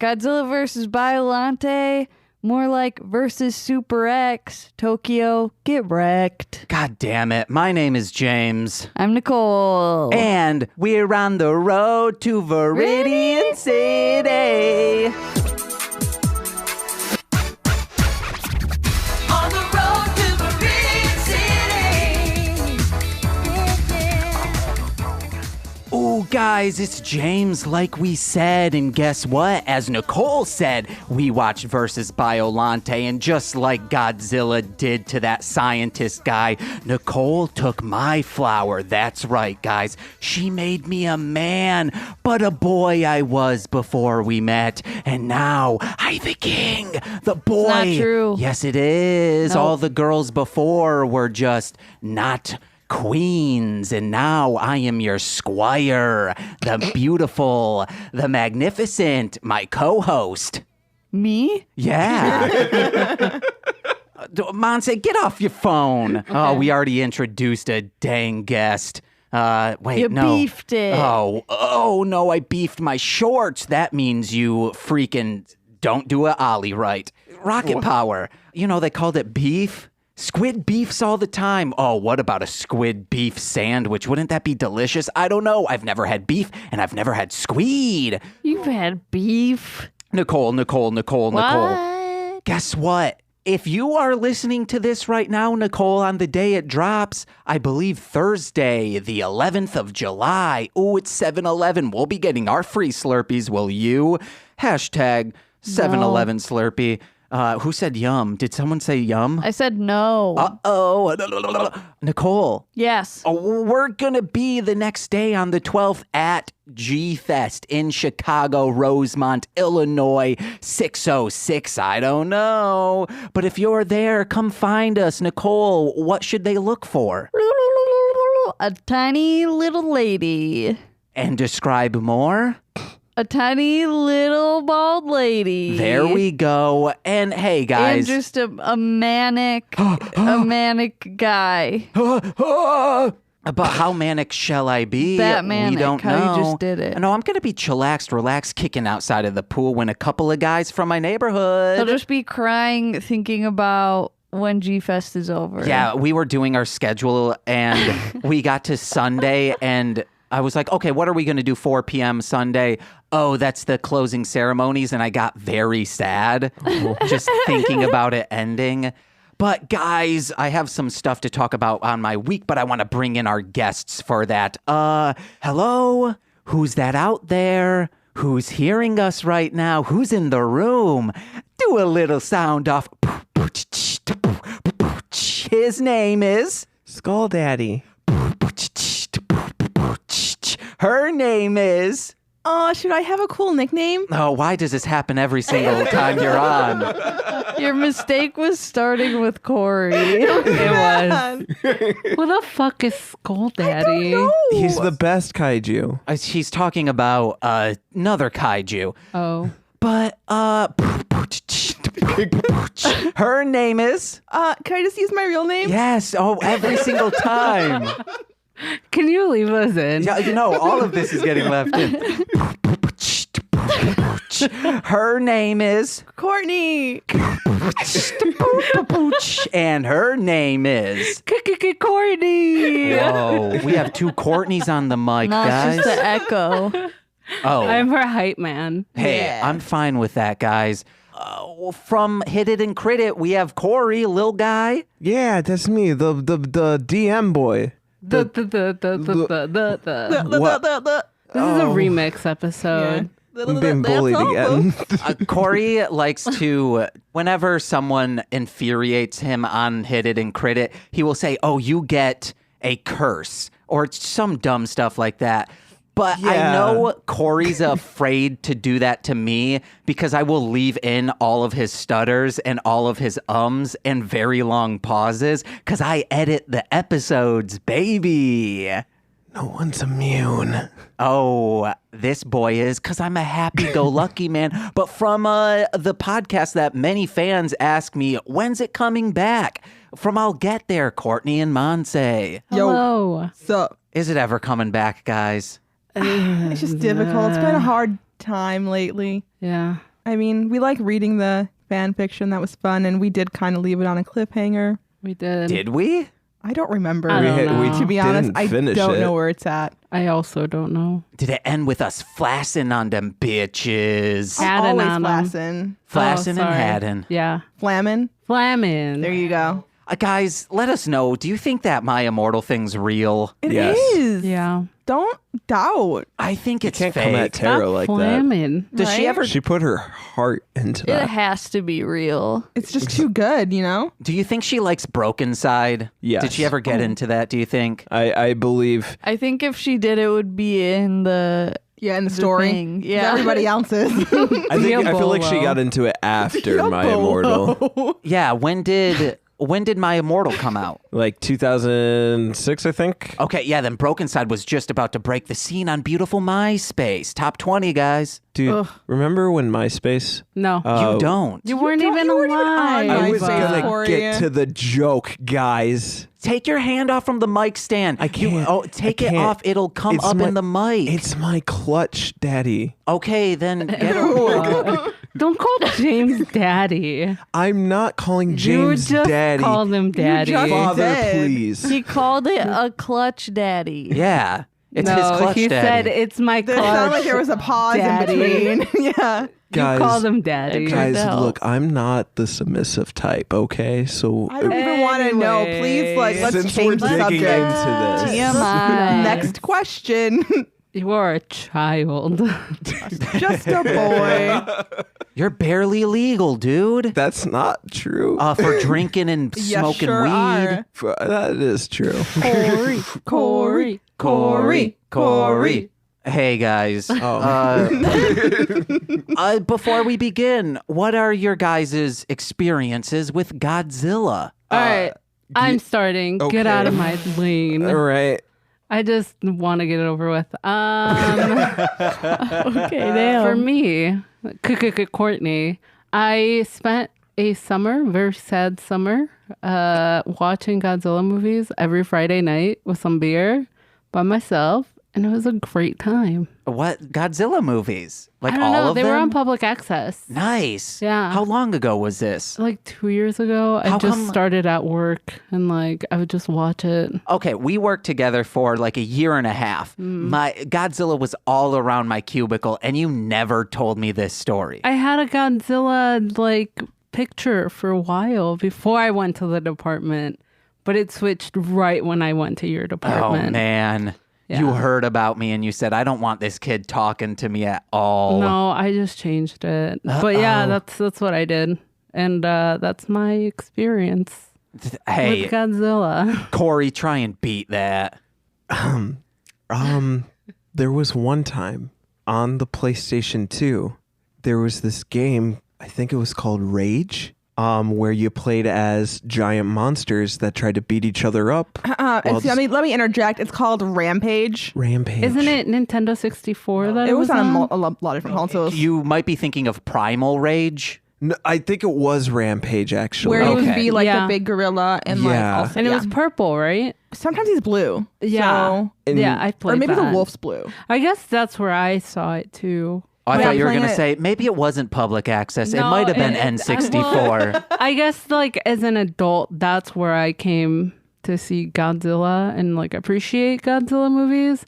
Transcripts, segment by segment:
Godzilla versus Biollante. More like versus Super X. Tokyo, get wrecked. God damn it. My name is James. I'm Nicole. And we're on the road to Viridian City. Ooh, guys, it's James, like we said, and guess what? As Nicole said, we watched Versus Biollante, and just like Godzilla did to that scientist guy, Nicole took my flower. That's right, guys. She made me a man, but a boy I was before we met, and now I'm the king, the boy. It's not true. Yes, it is. Nope. All the girls before were just not queens, and now I am your squire, the beautiful, the magnificent, my co-host. Me? Yeah. Monse, get off your phone. Okay. Oh, we already introduced a dang guest. Wait, you no. beefed it. Oh, no, I beefed my shorts. That means you freaking don't do a ollie right. Rocket power. You know, they called it beef. Squid beefs all the time. Oh, what about a squid beef sandwich? Wouldn't that be delicious? I don't know. I've never had beef, and I've never had squid. You've had beef. Nicole. What? Guess what? If you are listening to this right now, Nicole, on the day it drops, I believe Thursday, the 11th of July. Ooh, it's 7-Eleven. We'll be getting our free Slurpees, will you? Hashtag 7-Eleven Slurpee. Who said yum? Did someone say yum? I said no. Uh-oh. Nicole. Yes. We're going to be the next day on the 12th at G-Fest in Chicago, Rosemont, Illinois, 606. I don't know. But if you're there, come find us. Nicole, what should they look for? A tiny little lady. And describe more? A tiny little bald lady. There we go. And hey, guys. And just a manic guy. But how manic shall I be? That manic. We don't how know. You just did it. No, I'm going to be chillaxed, relaxed, kicking outside of the pool when a couple of guys from my neighborhood. He'll just be crying, thinking about when G-Fest is over. Yeah, we were doing our schedule, and we got to Sunday, and I was like, okay, what are we going to do 4 p.m. Sunday? Oh, that's the closing ceremonies. And I got very sad just thinking about it ending. But guys, I have some stuff to talk about on my week, but I want to bring in our guests for that. Hello? Who's that out there? Who's hearing us right now? Who's in the room? Do a little sound off. His name is Skull Daddy. Her name is... Should I have a cool nickname? Oh, why does this happen every single time you're on? Your mistake was starting with Corey. It was. Who the fuck is Skull Daddy? I don't know. He's the best kaiju. He's talking about another kaiju. Oh. But, her name is... Can I just use my real name? Yes, every single time. Can you leave us in? Yeah, you know, all of this is getting left in. Her name is... Courtney. And her name is... Courtney. Whoa, we have two Courtneys on the mic, No, guys. it's just the echo. Oh. I'm her hype man. Hey, Yeah. I'm fine with that, guys. From Hit It and Crit It, we have Corey, Lil Guy. Yeah, that's me, the DM boy. This is a remix episode. I'm being bullied again. Corey likes to, whenever someone infuriates him on Hit It and Crit It, he will say, oh, you get a curse, or some dumb stuff like that. But Yeah. I know Corey's afraid to do that to me because I will leave in all of his stutters and all of his ums and very long pauses because I edit the episodes, baby. No one's immune. Oh, this boy is, because I'm a happy-go-lucky man. But from the podcast that many fans ask me, when's it coming back? From I'll Get There, Courtney and Monse. Hello. Sup? Is it ever coming back, guys? It's just difficult. It's been a hard time lately. Yeah. I mean, we like reading the fan fiction. That was fun, and we did kind of leave it on a cliffhanger. We did. Did we? I don't remember. I don't know. We To be honest, didn't I finish don't it. know where it's at. I also don't know. Did it end with us flassing on them bitches? Haddon Always on 'em. flassin'. Flassing and sorry. Haddon. Yeah. Flamin'. Flamin'. There you go. Guys, let us know. Do you think that My Immortal thing's real? It Yes. is. Yeah. Don't doubt. I think it's Can't fake. come at Tara like that. Flamin'. Does she Right? ever? She put her heart into It that. has to be real. It's just too good, you know? Do you think she likes Broken Side? Yes. Did she ever get into that? Do you think? I believe. I think if she did, it would be in the Yeah, in the story. thing. Yeah. Everybody else's. I feel like she Diabolo. got into it after My Immortal, Yeah. When did My Immortal come out? like 2006, I think. Okay, yeah. Then Broken Side was just about to break the scene on beautiful MySpace. Top 20, guys. Dude, remember when MySpace? No. You don't. you weren't even you weren't even alive. on I was MySpace gonna for get you. to the joke, guys. Take your hand off from the mic stand. I can't. Take I it can't. off. It'll come It's up my- in the mic. It's my clutch, Daddy. Okay, then get over. Don't call James daddy. I'm not calling James you just Daddy. called him daddy. just- Father, did. please. He called it a clutch daddy. Yeah, it's no, his clutch he daddy. said it's my It clutch. sounded like there was a pause daddy. in between. Yeah. Guys, You called him daddy. guys, to help. look, I'm not the submissive type, okay? So I don't even want to know. Please, like, let's since we're change the digging subject. into this, TMI. Next question. You are a child. Just a boy. You're barely legal, dude. that's not true. For drinking and You smoking sure weed. are. That is true. Corey. Hey guys. Oh. Before we begin, what are your guys' experiences with Godzilla? All right. I'm starting. okay. Get out of my lane. All right. I just want to get it over with. Okay, damn. For me, Courtney, I spent a summer, very sad summer, watching Godzilla movies every Friday night with some beer by myself, and it was a great time. What Godzilla movies? Like I don't all know. of They them? were on public access. Nice. Yeah. How long ago was this? Like 2 years ago, How I just come- started at work and like I would just watch it. Okay, we worked together for like a year and a half. My Godzilla was all around my cubicle, and you never told me this story. I had a Godzilla like picture for a while before I went to the department, but it switched right when I went to your Oh department. man. You Yeah. heard about me and you said, I don't want this kid talking to me at all. No, I just changed it. But yeah, that's what I did. And that's my experience Hey, with Godzilla. Corey, try and beat that. There was one time on the PlayStation 2, there was this game, I think it was called Rage, where you played as giant monsters that tried to beat each other up. Let me interject. It's called Rampage. Rampage. Isn't it Nintendo 64 that It was on on? a lot of different consoles. You might be thinking of Primal Rage. No, I think it was Rampage, actually. Where he would Okay. be like Yeah. the big gorilla and Yeah. like also, And it yeah. was purple, right? Sometimes he's blue. Yeah. So, And- Yeah, I played or maybe that. the wolf's blue. I guess that's where I saw it too. Oh, I Yeah, thought you were playing going to it- say, maybe it wasn't public access. it No, might have been it- N64. I guess like as an adult, that's where I came to see Godzilla and like appreciate Godzilla movies.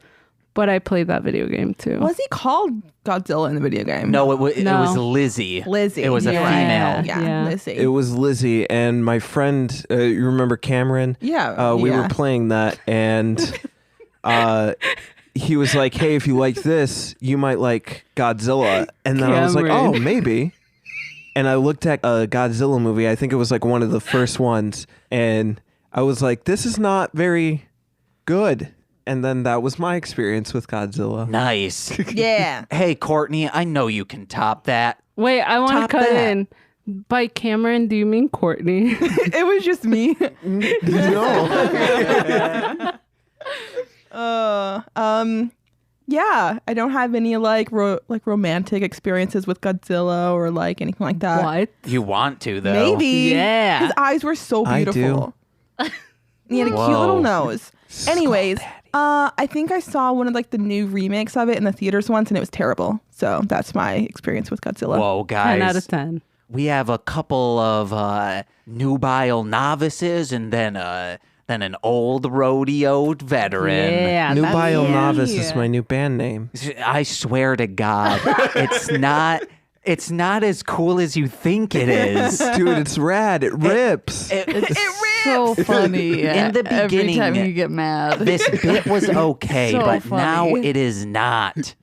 But I played that video game too. Was he called Godzilla in the video game? No, it was No. Lizzie. Lizzie. It was a You're female. right. Yeah, Yeah. Lizzie. It was Lizzie and my friend, you remember Cameron? Yeah, We yeah. were playing that and he was like, hey, if you like this, you might like Godzilla. And then I was like, Cameron. oh, maybe. And I looked at a Godzilla movie. I think it was like one of the first ones. And I was like, this is not very good. And then that was my experience with Godzilla. Nice. Yeah. Hey, Courtney, I know you can top that. Wait, I want Top to cut that. in. By Cameron, do you mean Courtney? It was just me. No. Yeah, I don't have any like romantic experiences with Godzilla or like anything like that. What? You want to, though. Maybe. Yeah. His eyes were so I do. beautiful. He had a cute Whoa. little nose. Anyways, I think I saw one of like the new remakes of it in the theaters once, and it was terrible. So that's my experience with Godzilla. Whoa, guys. 10 out of 10. We have a couple of nubile novices and then an old rodeoed veteran. Yeah, Nubile that's- Novice is my new band name. I swear to God, it's not as cool as you think it is. Dude, it's rad. It rips. It's so funny. In the beginning, every time you get mad. This bit was okay, So but funny. now it is not.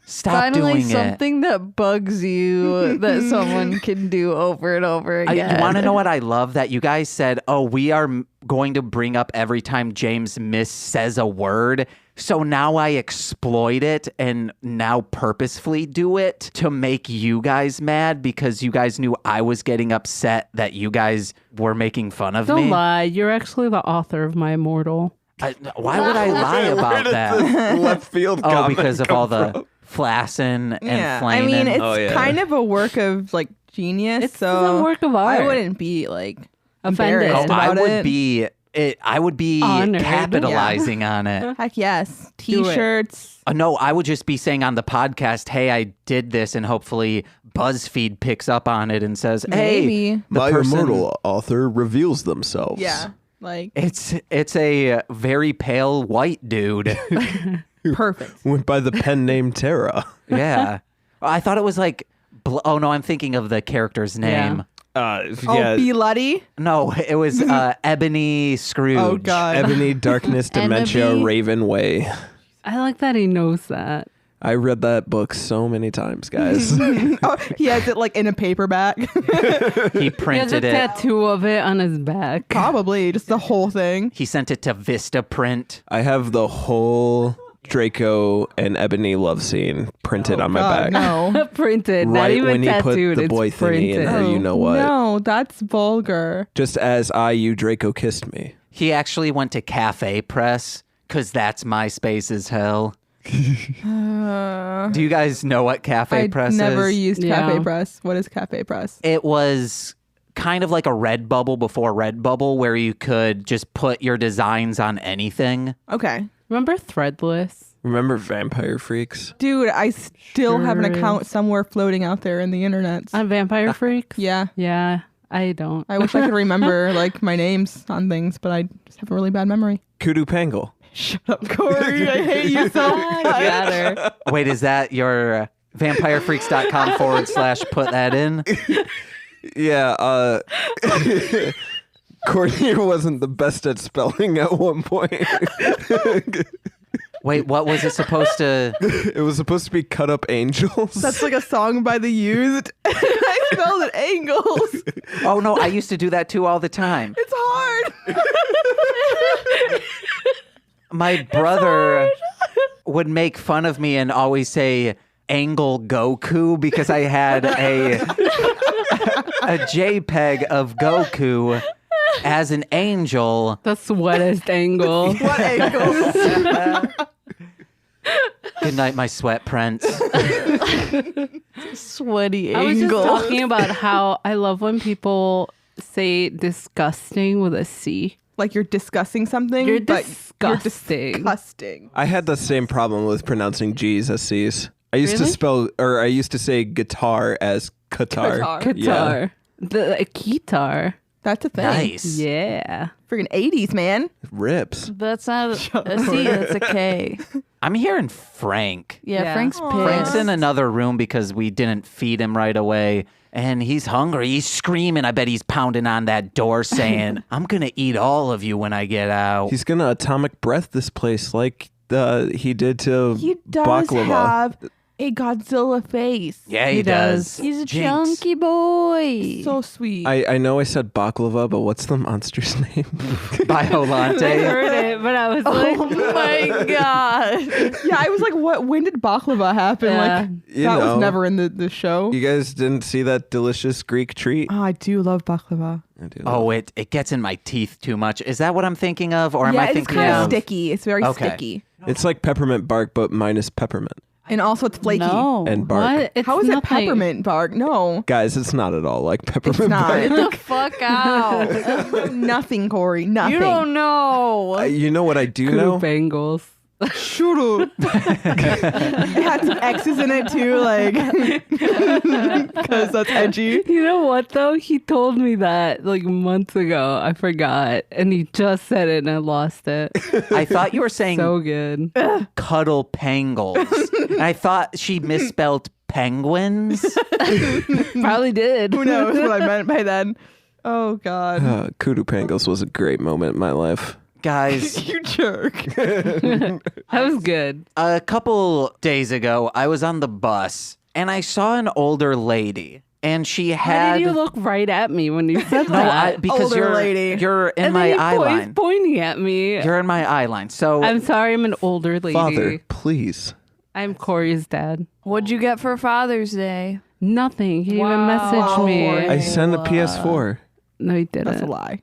Stop Finally, doing it. something that bugs you that someone can do over and over again. You want to know what I love? That you guys said, oh, we are going to bring up every time James says a word. So now I exploit it and now purposefully do it to make you guys mad because you guys knew I was getting upset that you guys were making fun of Don't me. lie. You're actually the author of My Immortal. Why would I lie about that? Left field Oh, comment because of come all the from? flaccin and Yeah, flamin'. I mean, it's Oh, yeah. kind of a work of like genius. It's so a work of art. I wouldn't be like Offended. embarrassed I about would it. be. I would be Honored. capitalizing on it. Heck yes, Do it. T-shirts. No, I would just be saying on the podcast, hey, I did this, and hopefully BuzzFeed picks up on it and says, hey, Maybe. the My person- Immortal author reveals themselves. Yeah, like It's a very pale white dude. perfect. Went by the pen name Terra. Yeah. I thought it was like, oh no, I'm thinking of the character's name. Oh, B. Luddy. No, it was Ebony Scrooge. Oh God. Ebony, Darkness, Dementia, Enemy. Raven Way. I like that he knows that. I read that book so many times, guys. Oh, he has it like in a paperback. He He has a printed it. tattoo of it on his back. Probably just the whole thing. He sent it to Vistaprint. I have the whole Draco and Ebony love scene printed on my God, back. no. Printed, not Right even when you put tattooed. the It's boy thingy printed. in her, you know what? No, that's vulgar. Just as you Draco kissed me. He actually went to Cafe Press because that's MySpace's hell. Do you guys know what Cafe I Press never is? used Yeah. Cafe Press. What is Cafe Press? It was kind of like a Redbubble before Redbubble where you could just put your designs on anything. Okay. Remember Threadless? Remember Vampire Freaks? Dude, I still have an Sure account is. somewhere floating out there in the internet. On Vampire Freaks? Yeah. Yeah, I don't. I wish I could remember like my names on things, but I just have a really bad memory. Kudu Pangle. Shut up, Corey. I hate you so much. Got her. Wait, is that your vampirefreaks.com / put that in? Yeah, Courtney wasn't the best at spelling at one point. Wait, what was it supposed to? It was supposed to be Cut Up Angels. That's like a song by The Used. I spelled it angles. Oh no, I used to do that too all the time. It's hard. My brother would make fun of me and always say Angle Goku because I had a JPEG of Goku as an angel. The sweatest angle. What angles? Good night, my sweat prince. Sweaty I was just angle. talking about how I love when people say disgusting with a C. Like you're discussing something. You're but disgusting. You're disgusting. I had the same problem with pronouncing G's as C's. I used to Really? spell, or I used to say guitar as Qatar. Qatar. Guitar. The guitar. That's a thing. Nice. Yeah. Freaking 80s, man. Rips. That's not a C, that's a K. I'm hearing Frank. Yeah, Yeah. Frank's pissed. Frank's in another room because we didn't feed him right away. And he's hungry. He's screaming. I bet he's pounding on that door saying, I'm going to eat all of you when I get out. He's gonna atomic breath this place like he did to He does baklava. have a Godzilla face. Yeah, he He does. does. He's a Jinx. chunky boy. So sweet. I know I said baklava, but what's the monster's name? I Biollante. heard it, but I was like, Oh my god. yeah, I was like, what? When did baklava happen? Yeah. Like, You that know. was never in the show. You guys didn't see that delicious Greek treat? Oh, I do love baklava. I do. Oh, it gets in my teeth too much. Is that what I'm thinking of? Or am Yeah, I it's thinking kind of? of sticky. It's very Okay. sticky. It's like peppermint bark, but minus peppermint. And also it's flaky. No. And bark. What? It's How is it nothing. peppermint bark? No. Guys, it's not at all like peppermint It's not. bark. Get the fuck out. Nothing, Corey. Nothing. You don't know. You know what I do Cool know? Bengals. Shut up. It had some X's in it too, like, because that's edgy. You know what though? He told me that like months ago. I forgot, and he just said it, and I lost it. I thought you were saying So good. cuddle pangles. And I thought she misspelled penguins. Probably did. Who knows what I meant by then? Oh God. Kudu Pangles was a great moment in my life. Guys, You jerk. That was good. a couple days ago, I was on the bus and I saw an older lady. And she Why had did you look right at me when you said no, that? because Older lady. you're in and my then eye he's line. pointing at me. You're in my eye line. So I'm sorry, I'm an older lady. Father, please. I'm Corey's dad. What'd you get for Father's Day? Nothing. He even Wow. messaged me. Corey. I sent a PS4. No, he didn't. That's a lie.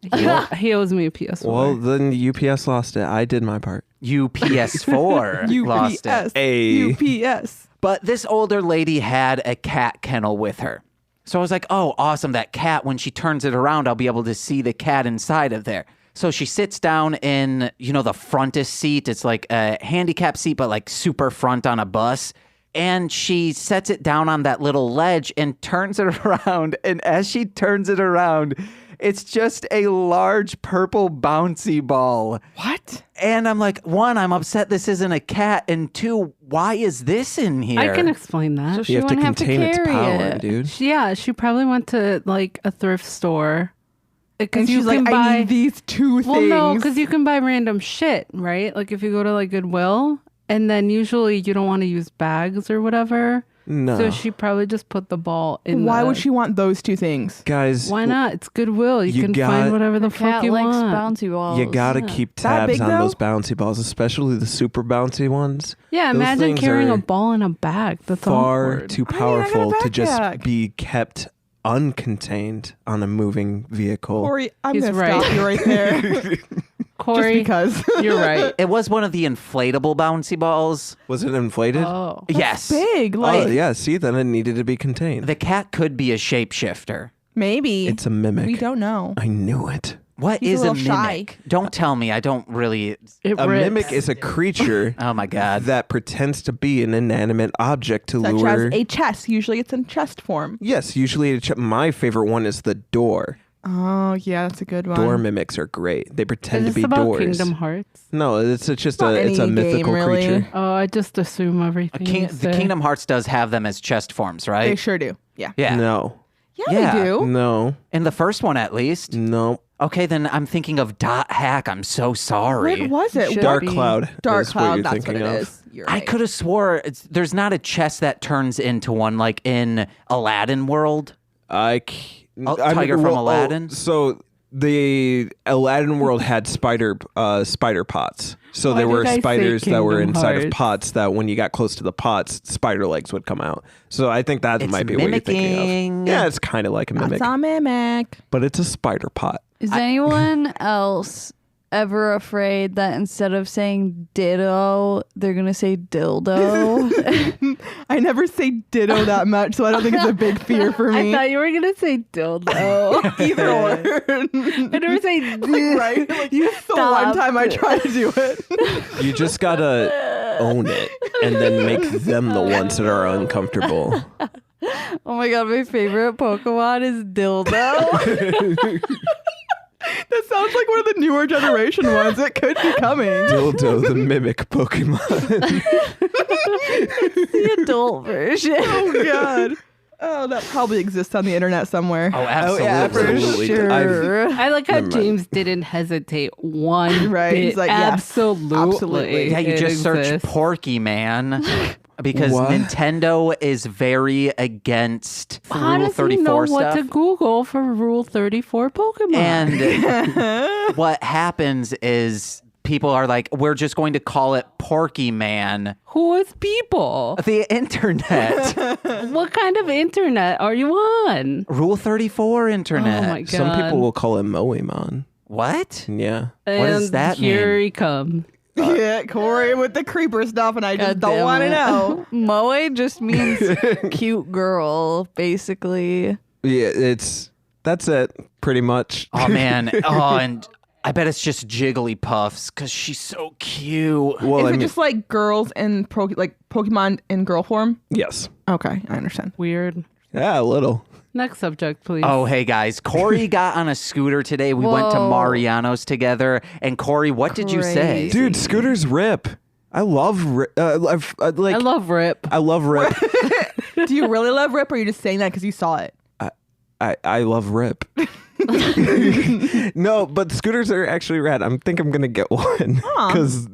He owes me a PS4. Well, then UPS lost it. I did my part. you PS4 lost it. UPS. Hey. UPS. But this older lady had a cat kennel with her. So I was like, oh, awesome. That cat, when she turns it around, I'll be able to see the cat inside of there. So she sits down in, the frontest seat. It's like a handicap seat, but like super front on a bus. And she sets it down on that little ledge and turns it around. And as she turns it around, it's just a large purple bouncy ball. What? And I'm like, one, I'm upset this isn't a cat. And two, why is this in here? I can explain that. So she You have to wouldn't have to contain its carry power, it. dude. She probably went to like a thrift store. And Because you she's can like, buy. I need these two Well, things. no, because you can buy random shit, right? Like if you go to like Goodwill, and then usually you don't want to use bags or whatever. No. So she probably just put the ball in. Why the- would she want those two things? Guys, Why not? It's Goodwill. You You can got- find whatever the fuck Cat you likes want. bouncy balls. you gotta keep That tabs big, on though? those bouncy balls, especially the super bouncy ones. Yeah, Those imagine things carrying are a ball in a bag. That's Far awkward. too I mean, I got a powerful to just backpack. be kept uncontained on a moving vehicle. Corey, I'm He's going to right. stop you right there. Corey, Just because. you're right. It was one of the inflatable bouncy balls. Was it inflated? Oh, Yes. Big. Oh, Like, yeah. See, then it needed to be contained. The cat could be a shapeshifter. maybe. It's a mimic. We don't know. I knew it. What He's is a a, little mimic? shy. Don't tell me. I don't really. it A rips. mimic is a creature Oh my God. that pretends to be an inanimate object to Such lure. as a chest. Usually it's in chest form. Yes, usually my favorite one is the door. Oh, yeah, that's a good one. Door mimics are great. They pretend Is to this be about doors. Kingdom Hearts? No, it's just Not it's a any mythical game, really. creature. Oh, I just assume everything. you The say. Kingdom Hearts does have them as chest forms, They right? sure do. Yeah. Yeah. No, Yeah, Yeah. they do. no, In the first one, at least. no. Okay, then I'm thinking of Dot Hack. I'm so sorry. What was it? Should Dark be. Cloud. Dark is what Cloud, you're that's thinking what it of. is. You're I right. could have swore there's not a chest that turns into one like in Aladdin World. Tiger from Aladdin? So the Aladdin world had spider pots. So Why there were did I say spiders that were Kingdom inside of Hearts? pots that when you got close to the pots, spider legs would come out. So I think that It's might be what you're thinking mimicking. of. Yeah, it's kind of like a mimic, That's a mimic. but it's a spider pot. Is anyone else ever afraid that instead of saying ditto, they're going to say dildo? I never say ditto that much, so I don't think it's a big fear for I me. thought you were gonna say dildo. Either or. I never say Right? Like, You the one stopped. time I tried to do it. You just gotta own it and then make them the ones that are uncomfortable. Oh my god, my favorite Pokemon is dildo. That sounds like one of the newer generation ones. It could be coming. Dildo, the mimic Pokemon. The adult version. Oh, God. Oh, that probably exists on the internet somewhere. Oh, absolutely. yeah, for For sure. I like how Never mind. James didn't hesitate one Right, bit. he's like, yes, absolutely. absolutely. Yeah, you it just search exists. Porky Man because What? Nintendo is very against How Rule does he know 34 what stuff. to Google for Rule 34 Pokemon? And what happens is people are like, we're just going to call it Porky Man. Who is people? The internet. What kind of internet are you on? Rule 34 internet. Oh my god! Some people will call it Moemon. What? Yeah. What does And that here mean? he comes. Yeah, Corey with the creeper stuff, and I just God don't damn want to it. know. Moe just means cute girl, basically. Yeah, that's it, pretty much. Oh man. Oh, and I bet it's just Jigglypuffs because she's so cute. Well, Is it just like girls in like Pokemon in girl form? yes. Okay, I understand. Weird. Yeah, a little. Next subject, please. Oh, hey guys. Corey got on a scooter today. We went to Whoa. Mariano's together. And Corey, what did you say? Crazy. Dude, scooters rip. I love Rip. I love Rip. I love Rip. Do you really love Rip, or are you just saying that because you saw it? I love Rip. No, but scooters are actually rad. I'm gonna get one because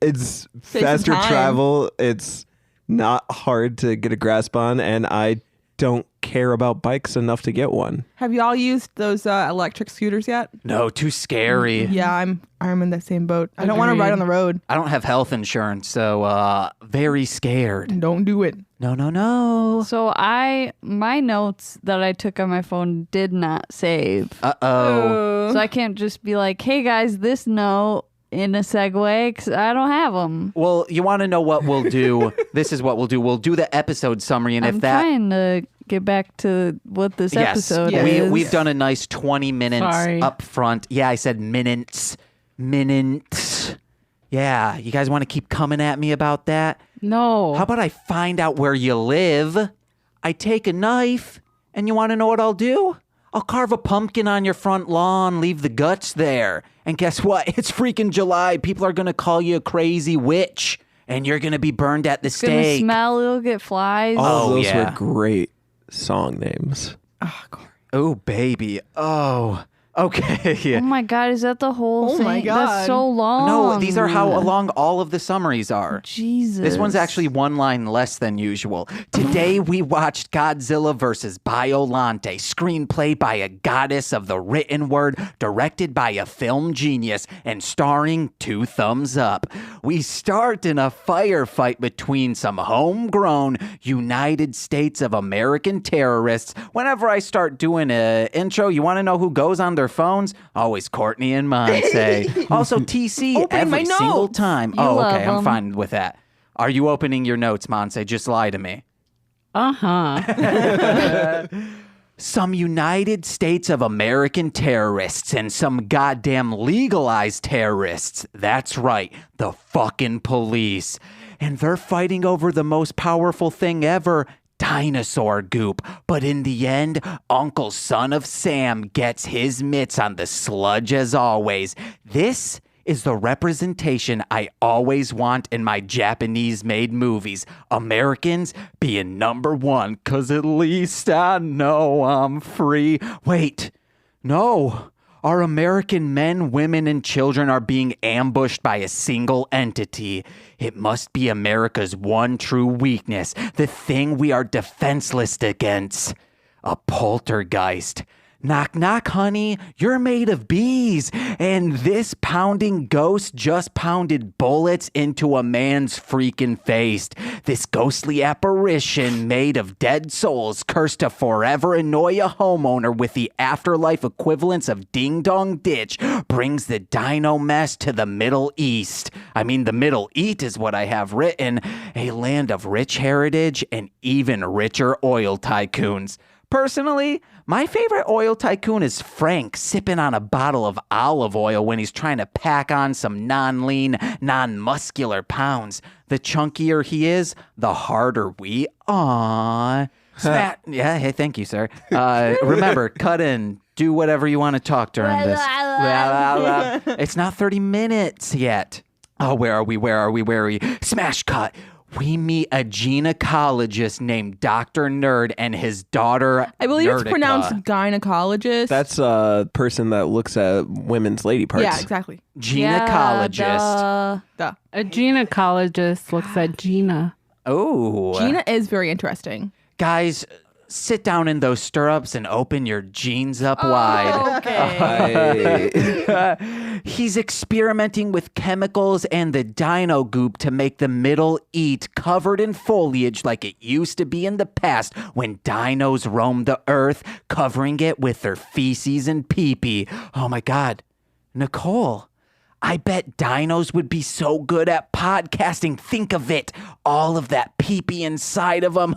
it's Save faster some time. travel. It's not hard to get a grasp on, and I don't care about bikes enough to get one. Have y'all used those electric scooters yet? No, too scary. Yeah, I'm in that same boat. I don't want to Agreed. ride on the road. I don't have health insurance, so very scared. Don't do it. No. So my notes that I took on my phone did not save. Uh-oh. So I can't just be like, hey guys, this note in a segue because I don't have them. Well, you want to know what we'll do? This is what we'll do. We'll do the episode summary, and I'm if that... trying to get back to what this Yes, episode Yeah. is. we've done a nice 20 minutes Sorry. up front. Yeah, I said minutes. Yeah, you guys want to keep coming at me about that? No. How about I find out where you live? I take a knife, and you want to know what I'll do? I'll carve a pumpkin on your front lawn, leave the guts there. And guess what? It's freaking July. People are going to call you a crazy witch, and you're going to be burned at the It's gonna stake. smell, it'll get flies. All Oh, of those yeah. were great song names. Oh, baby. Oh, okay. Oh my god, is that the whole Oh thing? my That's God. so long. No, these are how long all of the summaries are. Jesus. This one's actually one line less than usual. Today we watched Godzilla vs. Biollante, screenplay by a goddess of the written word, directed by a film genius, and starring 2 thumbs up. We start in a firefight between some homegrown United States of American terrorists. Whenever I start doing an intro, you want to know who goes on their phones? Always Courtney and Monse. Also TC Opening my every single notes. time. You Oh, love okay. I'm 'em. fine with that. Are you opening your notes, Monse? Just lie to me. Uh-huh. Some United States of American terrorists and some goddamn legalized terrorists. That's right, the fucking police. And they're fighting over the most powerful thing ever, dinosaur goop. But in the end, Uncle Son of Sam gets his mitts on the sludge as always. This is the representation I always want in my Japanese-made movies. Americans being number one, 'cause at least I know I'm free. Wait, no. Our American men, women, and children are being ambushed by a single entity. It must be America's one true weakness, the thing we are defenseless against. A poltergeist. Knock, knock, honey. You're made of bees. And this pounding ghost just pounded bullets into a man's freaking face. This ghostly apparition made of dead souls cursed to forever annoy a homeowner with the afterlife equivalents of Ding Dong Ditch brings the dino mess to the Middle East. I mean, the Middle East is what I have written. A land of rich heritage and even richer oil tycoons. Personally, my favorite oil tycoon is Frank sipping on a bottle of olive oil when he's trying to pack on some non-lean, non-muscular pounds. The chunkier he is, the harder we are. Yeah, hey, thank you, sir. Remember, cut in. Do whatever you want to talk during this. It's not 30 minutes yet. Oh, where are we? Smash cut. We meet a gynecologist named Dr. Nerd and his daughter, I believe it's Nerdica. pronounced gynecologist. That's a person that looks at women's lady parts. yeah, exactly. Gynecologist. Yeah, Duh. A gynecologist looks at Gina. Oh. Gina is very interesting. Guys, sit down in those stirrups and open your jeans up wide. okay. He's experimenting with chemicals and the dino goop to make the Middle East covered in foliage like it used to be in the past when dinos roamed the earth, covering it with their feces and pee-pee. Oh my God. Nicole, I bet dinos would be so good at podcasting. Think of it. All of that pee-pee inside of them.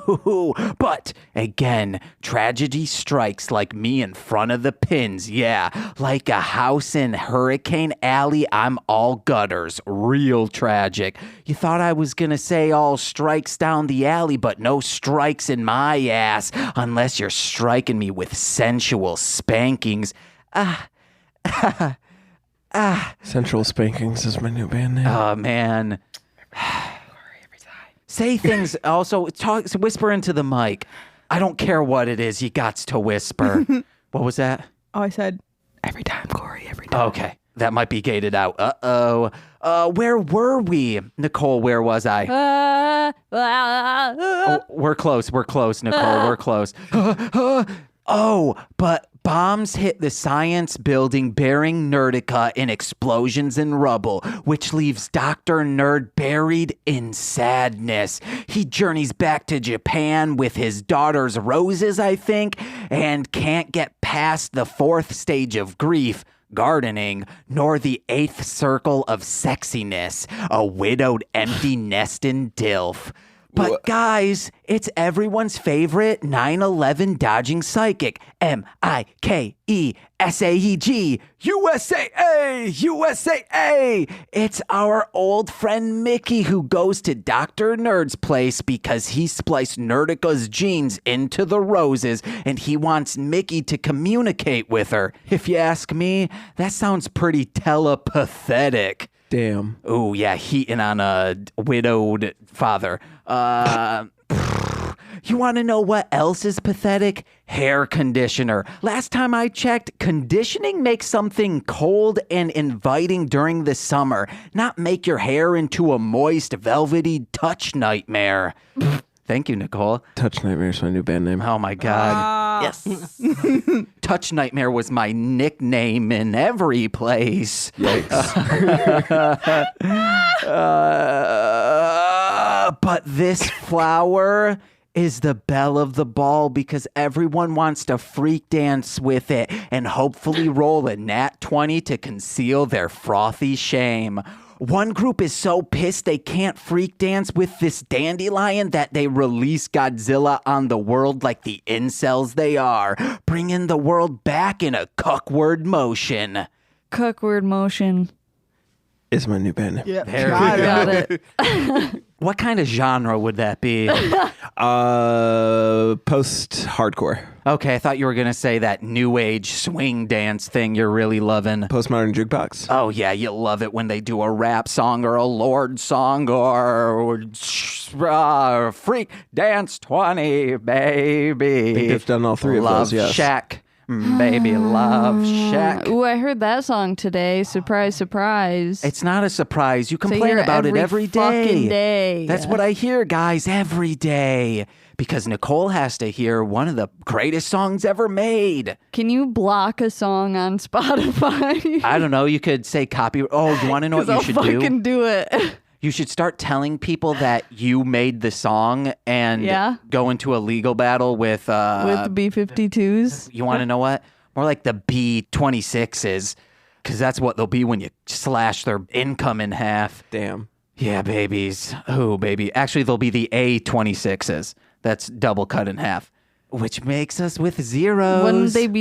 But again, tragedy strikes like me in front of the pins. Yeah, like a house in Hurricane Alley, I'm all gutters. Real tragic. You thought I was going to say all strikes down the alley, but no strikes in my ass unless you're striking me with sensual spankings. Central Spankings is my new band name. Oh, man. Say things. Also, whisper into the mic. I don't care what it is. You gots to whisper. What was that? Oh, I said, every time, Corey, every time. Okay. That might be gated out. Uh-oh. Where were we? Nicole, where was I? Oh, we're close, Nicole. We're close. Oh, but bombs hit the science building bearing Nerdica in explosions and rubble, which leaves Dr. Nerd buried in sadness. He journeys back to Japan with his daughter's roses, I think, and can't get past the 4th stage of grief, gardening, nor the 8th circle of sexiness, a widowed empty nestin' DILF. But guys, it's everyone's favorite 9/11 dodging psychic, MIKESAEG, USAA. It's our old friend Mickey who goes to Dr. Nerd's place because he spliced Nerdica's genes into the roses and he wants Mickey to communicate with her. If you ask me, that sounds pretty telepathetic. Damn. Oh, yeah, heating on a widowed father. You want to know what else is pathetic? Hair conditioner. Last time I checked, conditioning makes something cold and inviting during the summer, not make your hair into a moist, velvety touch nightmare. Thank you, Nicole. Touch Nightmare is my new band name. Oh, my God. Yes. Touch Nightmare was my nickname in every place. Yikes. But this flower is the belle of the ball because everyone wants to freak dance with it and hopefully roll a nat 20 to conceal their frothy shame. One group is so pissed they can't freak dance with this dandelion that they release Godzilla on the world like the incels they are, bringing the world back in a cuckword motion. Cuckword motion. Is my new band name. Yeah, There we Got it. What kind of genre would that be? Post-hardcore. Okay, I thought you were going to say that new age swing dance thing you're really loving. Postmodern jukebox. Oh, yeah, you love it when they do a rap song or a Lord song or Freak Dance 20, baby. I think they've done all three of Love those, yes. Shack, baby, Love Shack. Ooh, I heard that song today. Surprise, surprise. It's not a surprise. You So complain you're about it every fucking day. day. That's what I hear, guys, every day. Because Nicole has to hear one of the greatest songs ever made. Can you block a song on Spotify? I don't know. You could say copy. Oh, you want to know what you I'll should fucking do it. You should start telling people that you made the song and Yeah. go into a legal battle with With the B-52s. you want to know what? More like the B-26s, because that's what they'll be when you slash their income in half. Damn. Yeah, babies. Oh, baby. Actually, they'll be the A-26s. That's double cut in half, which makes us with zeros. Wouldn't it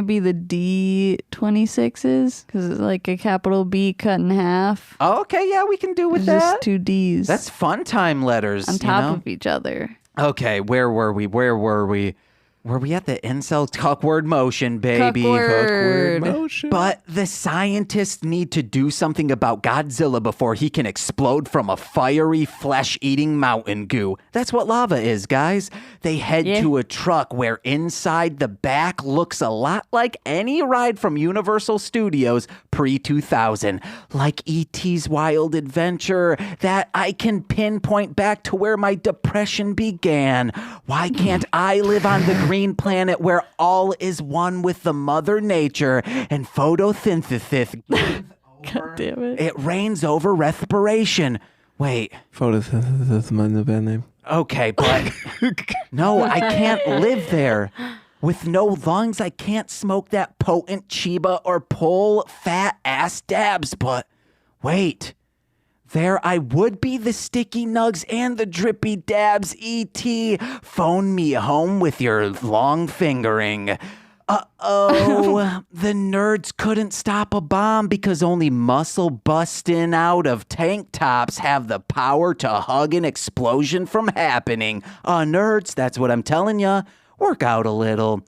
be the D-26s? Because it's like a capital B cut in half. Oh, okay, yeah, we can do with It's that. just two D's. That's fun time letters. on top you know? of each other. Okay, where were we? Were we at the incel cuckword motion, baby? Cuckword. Motion. But the scientists need to do something about Godzilla before he can explode from a fiery, flesh-eating mountain goo. That's what lava is, guys. They head Yeah. to a truck where inside the back looks a lot like any ride from Universal Studios pre-2000. Like E.T.'s Wild Adventure, that I can pinpoint back to where my depression began. Why can't I live on the green planet where all is one with the mother nature and photosynthesis? God damn it. It rains over respiration. Wait, Photosynthesis is my new band name. okay, but no, I can't live there. With no lungs, I can't smoke that potent Chiba or pull fat ass dabs, but Wait. There I would be, the sticky nugs and the drippy dabs, E.T. Phone me home with your long fingering. Uh-oh, the nerds couldn't stop a bomb because only muscle busting out of tank tops have the power to hug an explosion from happening. Nerds, that's what I'm telling ya. Work out a little.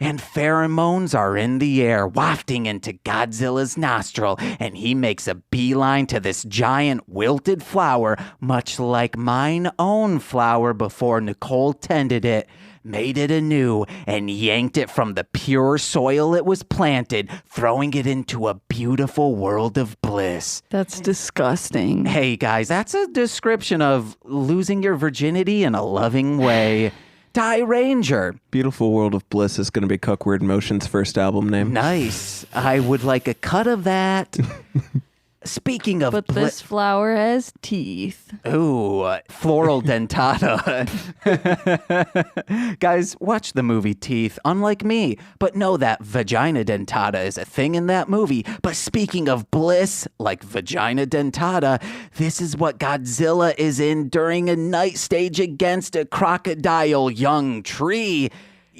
And pheromones are in the air, wafting into Godzilla's nostril, and he makes a beeline to this giant wilted flower, much like mine own flower before Nicole tended it, made it anew, and yanked it from the pure soil it was planted, throwing it into a beautiful world of bliss. That's disgusting. Hey guys, that's a description of losing your virginity in a loving way. Die Ranger. Beautiful World of Bliss is going to be Cuckward Motion's first album name. Nice. I would like a cut of that. Speaking of But this flower has teeth. Ooh, floral dentata. Guys, watch the movie Teeth, unlike me, but know that vagina dentata is a thing in that movie. But speaking of bliss, like vagina dentata, this is what Godzilla is in during a night stage against a crocodile young tree.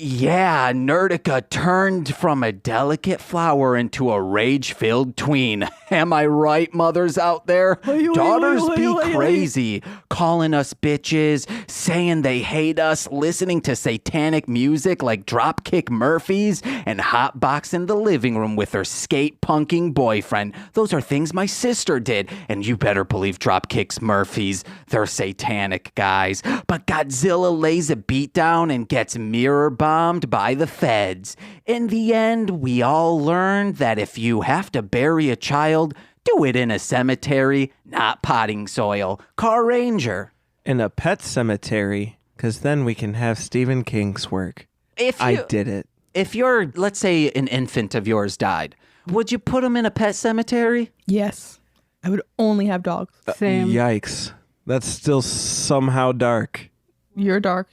Yeah, Nerdica turned from a delicate flower into a rage-filled tween. Am I right, mothers out there? Daughters be crazy, calling us bitches, saying they hate us, listening to satanic music like Dropkick Murphys, and hotboxing the living room with her skate-punking boyfriend. Those are things my sister did, and you better believe Dropkick's Murphys. They're satanic, guys. But Godzilla lays a beat down and gets mirror bombed by the feds. In the end, we all learned that if you have to bury a child, do it in a cemetery, not potting soil. Car Ranger. In a pet cemetery, because then we can have Stephen King's work. I did it. If you're, let's say, an infant of yours died, would you put him in a pet cemetery? Yes. I would only have dogs. Same. Yikes. That's still somehow dark. You're dark.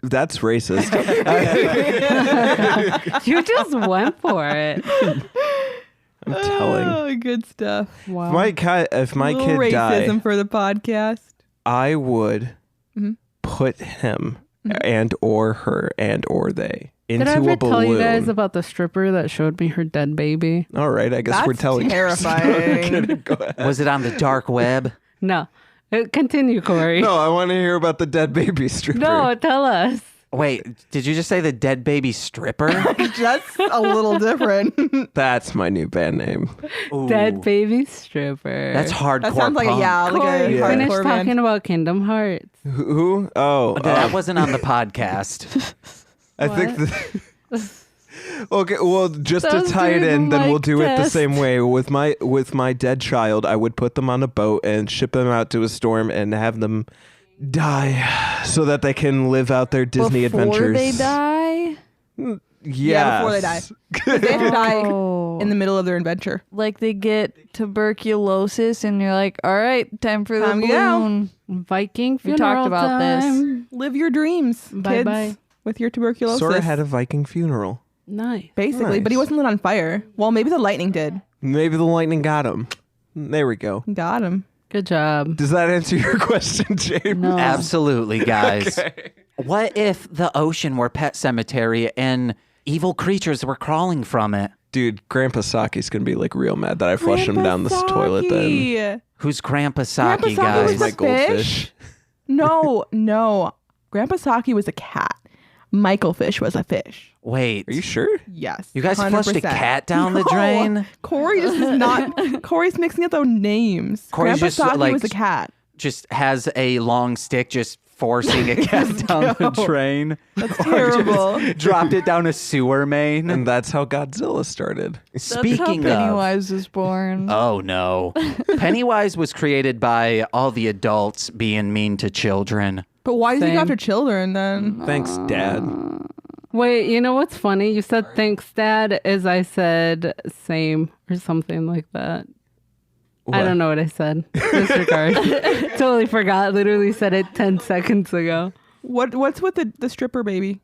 That's racist. You just went for it. I'm telling. Oh, good stuff. Wow. If my Little kid racism died, for the podcast. I would put him and or her and or they into Did I ever a balloon. tell you guys about the stripper that showed me her dead baby? All right, I guess That's we're telling terrifying. Go ahead. Was it on the dark web? No. Continue, Corey. No, I want to hear about the dead baby stripper. No, tell us. Wait, did you just say the dead baby stripper? That's a little different. That's my new band name. Ooh, Dead baby stripper. That's hardcore That sounds like punk. like Corey, a finish hardcore talking band. about Kingdom Hearts. Who? Oh, That wasn't on the podcast. I think okay, well, just That to was tie it during in, the then we'll mic do it the test. same way with my dead child. I would put them on a boat and ship them out to a storm and have them die so that they can live out their Disney Before adventures. they die? Yeah, before they die. 'Cause they have to die Oh. in the middle of their adventure. Like they get tuberculosis and you're like, all right, time for the Time to go. balloon. Viking We funeral talked about this. time. Live your dreams, Bye-bye. kids, with your tuberculosis. Sora had a Viking funeral. Nice. Basically, but he Nice. wasn't lit on fire. Well, maybe the lightning did. Maybe the lightning got him. There we go. Got him. Good job. Does that answer your question, James? No. Absolutely, guys. What if the ocean were pet cemetery and evil creatures were crawling from it? Dude, Grandpa Saki's gonna be like real mad that I flushed him down this toilet then. Saki. Who's Grandpa Grandpa Saki, Saki guys? was My a goldfish. fish? No. Grandpa Saki was a cat. Michael Fish was a fish. Wait, Are you sure? Yes. you guys flushed a 100%. cat down the No. drain? Corey just is not. Corey's mixing up those names. Corey's Grandpa just, Saki like, was a cat. Just has a long stick just forcing a cat down the go. drain. That's terrible. Dropped it down a sewer main. And that's how Godzilla started. Speaking That's how of... Pennywise was born. Oh, no. Pennywise was created by all the adults being mean to children. But why does he Same. go after children then? Thanks, Dad. Wait, you know what's funny? You said thanks, Dad, as I said same or something like that. I What? don't know what I said. Disregard. Totally forgot. Literally said it 10 seconds ago. What's with the stripper baby?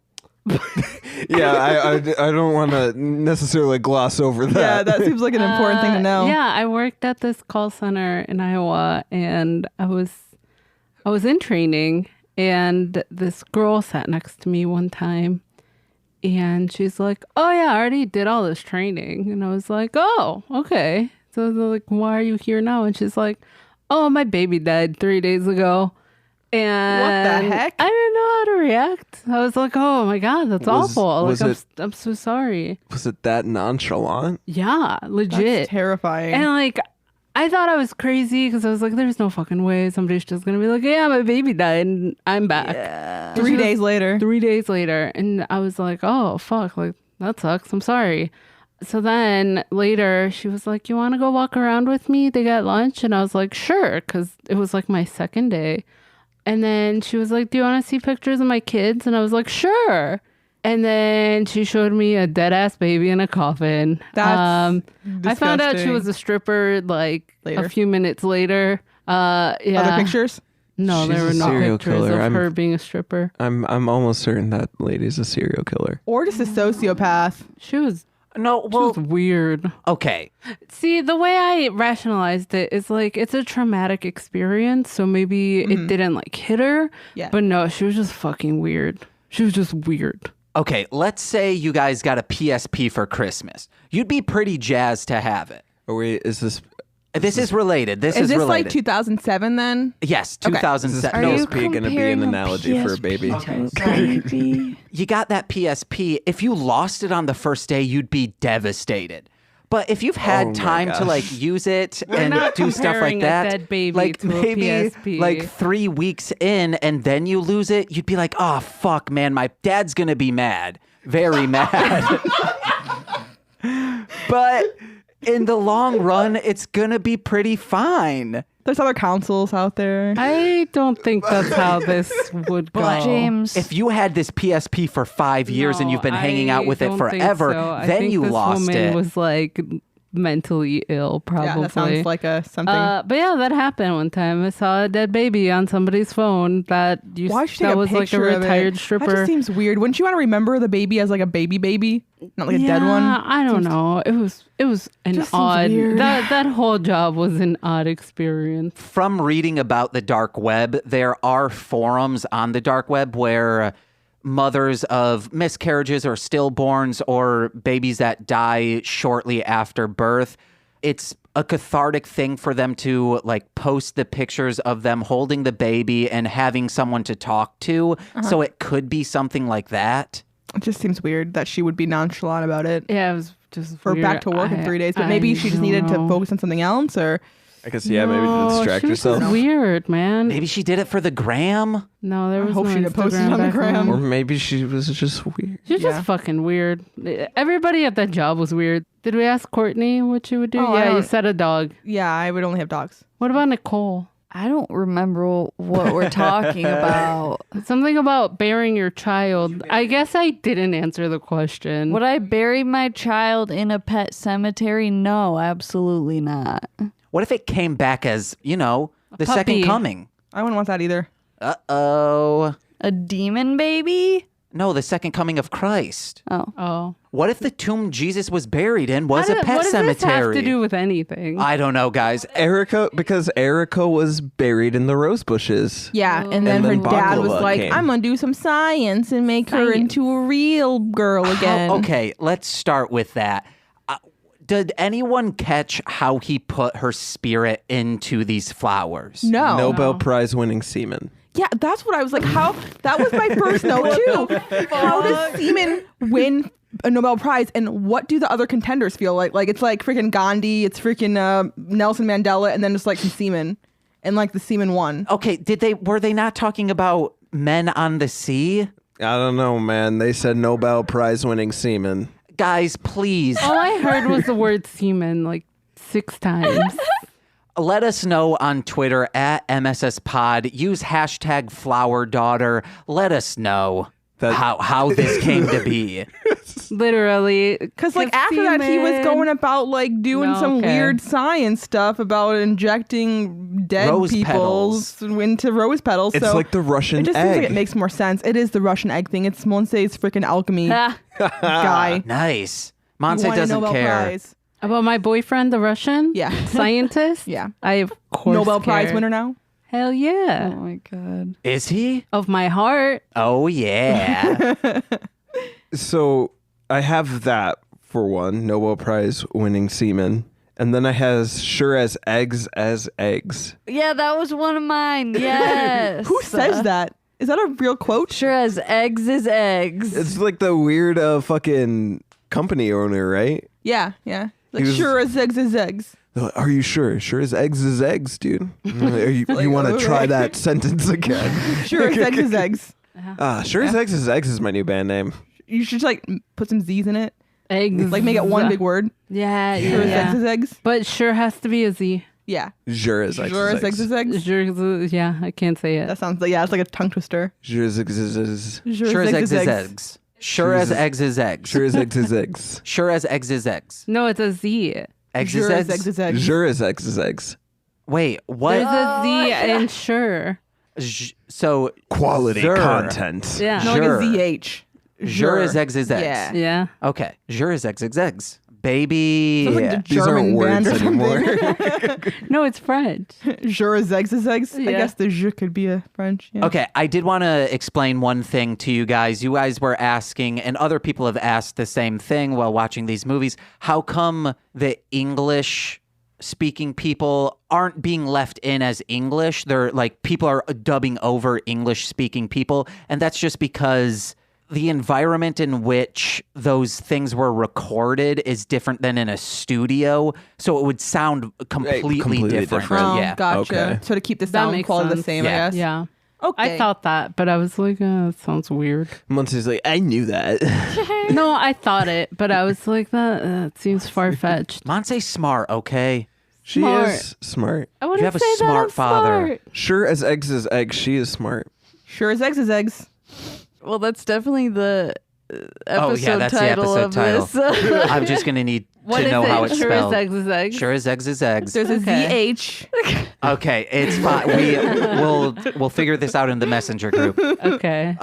Yeah, I don't want to necessarily gloss over that. Yeah, that seems like an important thing to know. Yeah, I worked at this call center in Iowa, and I was in training, and this girl sat next to me one time, and she's like, "Oh yeah, I already did all this training," and I was like, "Oh, okay." So they're like, "Why are you here now?" And she's like, "Oh, my baby died 3 days ago." And What the heck? I didn't know how to react. I was like, "Oh my god, that's awful!" was Like, I'm so sorry. Was it that nonchalant? Yeah, legit. That's terrifying. And like, I thought I was crazy because I was like, "There's no fucking way somebody's just gonna be like, yeah, my baby died, and I'm back." 3 days later. 3 days later, and I was like, "Oh fuck, like that sucks. I'm sorry." So then later, she was like, "You want to go walk around with me to get lunch?" And I was like, "Sure," because it was like my second day. And then she was like, "Do you want to see pictures of my kids?" And I was like, "Sure." And then she showed me a dead ass baby in a coffin. That's I found out she disgusting. was a stripper like Later. a few minutes later. Yeah. Other pictures? No, She's there were a no serial pictures killer. of her being a stripper. I'm almost certain that lady's a serial killer. Or just a sociopath? She was No, well, weird. okay. See, the way I rationalized it is like it's a traumatic experience, so maybe it didn't like hit her. Yeah. But no, she was just fucking weird. She was just weird. Okay, let's say you guys got a PSP for Christmas. You'd be pretty jazzed to have it. Oh wait, is this This is related. This Is this related. like 2007 then? Yes, is 2007. this No, PSP gonna be an analogy for a baby? baby? you got that PSP. If you lost it on the first day, you'd be devastated. But if you've had Oh my time to gosh. like use it and not do stuff like comparing a that, dead baby like to a maybe PSP. like 3 weeks in and then you lose it, you'd be like, "Oh fuck, man, my dad's gonna be mad, very mad." But in the long run, it's gonna be pretty fine. There's other consoles out there. I don't think that's how this would go. James, If you had this PSP for 5 years and No, you've been hanging out with I it don't think forever, so. I then think you this lost woman it. was like mentally ill, probably. Yeah, that sounds like a something. But yeah, that happened one time. I saw a dead baby on somebody's phone that Why should you that take was a like a picture of retired it? stripper. That just seems weird. Wouldn't you want to remember the baby as like a baby, not like a dead one? I don't know. It was an Just seems odd weird. that whole job was an odd experience. From reading about the dark web, there are forums on the dark web where mothers of miscarriages or stillborns or babies that die shortly after birth, it's a cathartic thing for them to like post the pictures of them holding the baby and having someone to talk to. So it could be something like that. It just seems weird that she would be nonchalant about it. Yeah, it was just Or weird. back to work in 3 days, but maybe she just needed to focus on something else, or I guess maybe to distract she was herself. just weird, man. Maybe she did it for the gram. No, there I was hope no she didn't post it on the back gram. Or then. maybe she was just weird. She's Yeah. just fucking weird. Everybody at that job was weird. Did we ask Courtney what she would do? Oh, I Yeah, you don't- said a dog. yeah, I would only have dogs. What about Nicole? I don't remember what we're talking about. Something about burying your child. I guess I didn't answer the question. Would I bury my child in a pet cemetery? No, absolutely not. What if it came back as, the puppy. second coming? I wouldn't want that either. Uh-oh. A demon baby? No, the second coming of Christ. Oh. What if the tomb Jesus was buried in was a pet what does cemetery? this have to do with anything? I don't know, guys. Because Erica was buried in the rose bushes. Yeah, and then her then dad was Baklava like, came. I'm gonna do some science and make her into a real girl again. Okay, let's start with that. Did anyone catch how he put her spirit into these flowers? No. Nobel Prize winning semen. Yeah, that's what I was like. How? That was my first note too. How does semen win a Nobel Prize, and what do the other contenders feel like? Like it's like freaking Gandhi, it's freaking Nelson Mandela, and then just like some semen, and like the semen won. Okay, were they not talking about men on the sea? I don't know, man. They said Nobel Prize winning semen. Guys, please All I heard was the word semen like 6 times. let us know on Twitter at MSS Pod. Use hashtag FlowerDaughter. Let us know. how this came to be. Literally. Because like after that, he was going about like doing some weird science stuff about injecting dead Rose peoples into rose petals. It's so like the Russian it just egg. seems like it makes more sense. It is the Russian egg thing. It's Monse's freaking alchemy guy. Nice. He Monse won a doesn't Nobel care. Prize. About my boyfriend, the Russian scientist? Yeah. I, of course, Nobel Prize care. winner now. Hell yeah. Oh my god. Is he? Of my heart. Oh yeah. So I have that for one, Nobel Prize winning semen. And then I has sure as eggs as eggs. Yeah, that was one of mine. Yes. Who says that? Is that a real quote? Sure as eggs is eggs. It's like the weird fucking company owner, right? Yeah. Like He was- sure as eggs is eggs. Are you sure? Sure as eggs is eggs, dude. You want to try that sentence again? Sure as eggs is eggs. Sure as eggs is my new band name. You should like put some Z's in it. Eggs. Like make it one big word. Yeah, Sure as eggs is eggs. But sure has to be a Z. Yeah. Sure as eggs Sure is as eggs eggs. is eggs. Sure is yeah, I can't say it. That sounds like it's like a tongue twister. Sure as eggs is Sure as eggs is eggs. Sure as eggs is eggs. Sure as eggs is eggs. Sure as eggs is eggs. No, it's a Z. Eggs Sure is as eggs eggs. is eggs. Sure as eggs is eggs. Wait, what? There's a Z in sure. So Quality Zure. content. Yeah. No, Sure. like a ZH. Sure as eggs is eggs. Yeah. Yeah. Okay. Sure as eggs is eggs. Baby. Sounds like the These aren't German band words or anymore. something. No, it's French. Sure as eggs is eggs. I Yeah. guess the je could be a French. Yeah. Okay, I did want to explain one thing to you guys. You guys were asking, and other people have asked the same thing while watching these movies. How come the English speaking people aren't being left in as English? They're like, people are dubbing over English speaking people. And that's just because the environment in which those things were recorded is different than in a studio. So it would sound completely, completely different. different. Oh, Yeah. gotcha. Okay. So to keep the That sound makes quality the sense. same, I Yeah. guess. Yeah. Okay. I thought that, but I was like, it sounds weird. Monty's like, I knew that. No, I thought it, but I was like, that seems far fetched. Monse's smart, okay? She Smart. is smart. I wouldn't have a say that smart I'm father. smart. Sure as eggs is eggs, she is smart. Sure as eggs is eggs. Well, that's definitely the episode that's the title episode of title. this. I'm just going to need What to is know it? how it's Sure spelled. as eggs is eggs. Sure as eggs is eggs. There's a Okay. ZH. Okay, it's fine. We'll figure this out in the messenger group. Okay.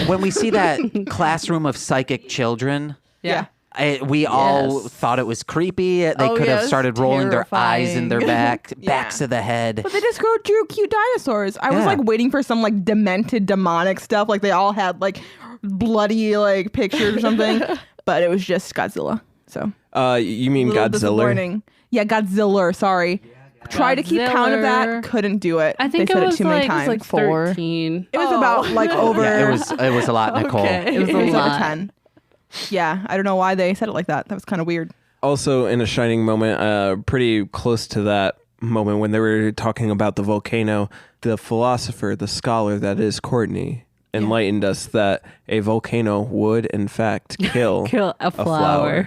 When we see that classroom of psychic children, Yeah. we all Yes. thought it was creepy. They Oh, could yeah, have it's started rolling their eyes in their backs Yeah. of the head. But they just drew cute dinosaurs. I was Yeah. like waiting for some like demented demonic stuff. Like they all had like bloody like pictures or something. But it was just Godzilla. So You mean a little Godzilla? disappointing. Yeah, Godzilla. Sorry. Try to keep count of that. Godzilla. Couldn't do it. I think they it said was it too many like, times. 13. It was about like over. Yeah, it was a lot, Nicole. Okay. It was it a was over lot. 10. Yeah, I don't know why they said it like that. That was kind of weird. Also, in a shining moment, pretty close to that moment when they were talking about the volcano, the philosopher, the scholar that is Courtney, enlightened us that a volcano would, in fact, kill A flower.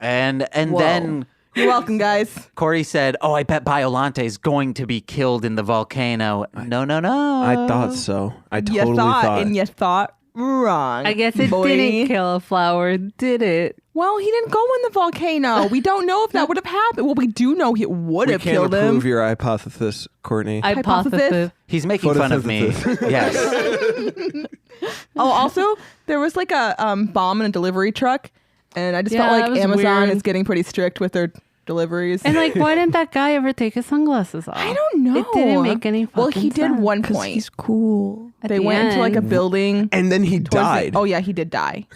And Whoa. then You're welcome, guys. Corey said, "Oh, I bet Biollante is going to be killed in the volcano." No. I thought so. I totally You thought, thought. and you thought wrong. I guess it boy. didn't kill a flower, did it? Well, he didn't go in the volcano. We don't know if that would have happened. Well, we do know it would we have can't killed approve him. your hypothesis, Courtney. Hypothesis. He's making fun of me. Yes. Oh, also, there was like a bomb in a delivery truck, and I just Yeah, felt that like was Amazon weird. is getting pretty strict with their deliveries. And like, why didn't that guy ever take his sunglasses off? I don't know. It didn't make any fucking Well, he did sense. one Because point. he's cool. At They the went into like a end. building. And then he towards the- died. Oh yeah, he did die.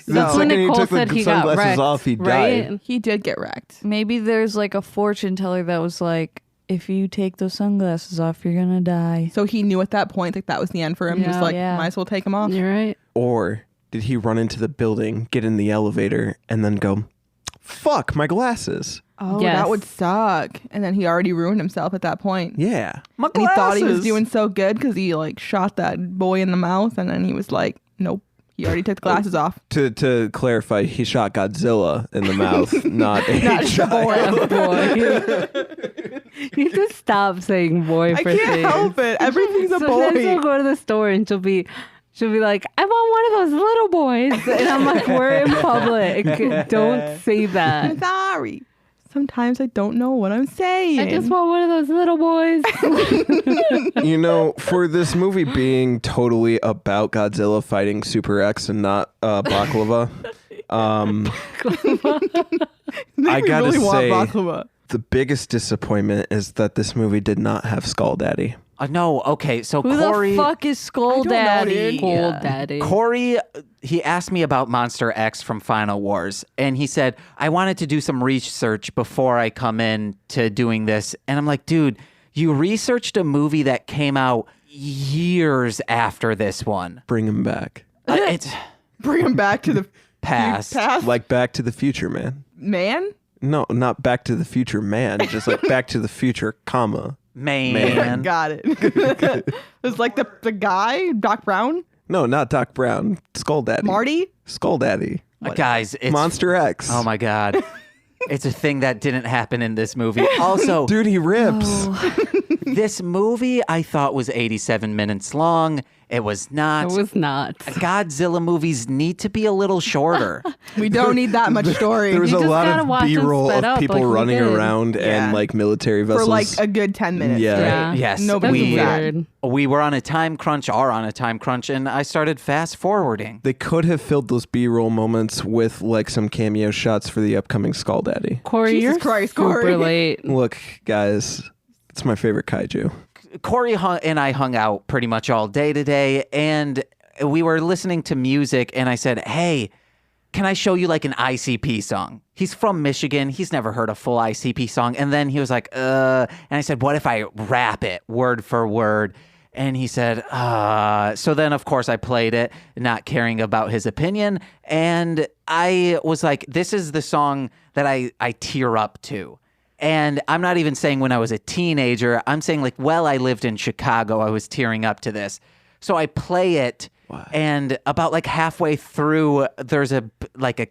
The That's when second he Nicole took the said he got sunglasses wrecked, off, he right? died. He did get wrecked. Maybe there's like a fortune teller that was like, if you take those sunglasses off, you're gonna die. So he knew at that point that that was the end for him. He was Yeah. like, Yeah. might as well take him off. You're right. Or did he run into the building, get in the elevator, and then go, fuck, my glasses? Oh, Yes. that would suck. And then he already ruined himself at that point. Yeah. My And he thought he was glasses. doing so good because he like shot that boy in the mouth, and then he was like, nope. He already took the glasses off. To clarify, he shot Godzilla in the mouth, not a child. Boy. You just stop saying boy I for can't things. help it. Everything's a Sometimes we'll boy. go to the store and she'll be, she'll be like, I want one of those little boys. And I'm like, we're in public. Don't say that. I'm sorry. Sometimes I don't know what I'm saying. I just want one of those little boys. You know, for this movie being totally about Godzilla fighting Super X and not baklava, I gotta really want say, baklava. the biggest disappointment is that this movie did not have Skull Daddy. No, okay, so Who Corey... the fuck is Skull I don't know, Daddy? dude. Cool daddy. Corey, he asked me about Monster X from Final Wars, and he said, I wanted to do some research before I come in to doing this. And I'm like, dude, you researched a movie that came out years after this one. Bring him back. It's Bring him back to the past. Like Back to the Future, man. Man? No, not Back to the Future, man. Just like Back to the Future, comma. Man. Got it. It's like the guy, Doc Brown? No, not Doc Brown. Skull Daddy. Marty? Skull Daddy. Guys, it's... Monster X. Oh my God. It's a thing that didn't happen in this movie. Also, Dude, he rips. this movie I thought was 87 minutes long. It was not. It was not. Godzilla movies need to be a little shorter. We don't need that much story. There was You a just lot gotta of watch them B-roll sped of up people like we running did. around Yeah. and like military for vessels. like a good 10 minutes. Yeah. Yeah. Yes, Nobody That's we weird. we were on a time crunch, and I started fast forwarding. They could have filled those B-roll moments with like some cameo shots for the upcoming Skull Daddy. Corey, Jesus you're Christ, super Corey. late. Look, guys, it's my favorite kaiju. Corey and I hung out pretty much all day today, and we were listening to music, and I said, hey, can I show you like an ICP song? He's from Michigan. He's never heard a full ICP song. And then he was like, and I said, what if I rap it word for word? And he said, so then of course I played it, not caring about his opinion. And I was like, this is the song that I tear up to. And I'm not even saying when I was a teenager. I'm saying like, well, I lived in Chicago. I was tearing up to this. So I play it. And about like halfway through, there's a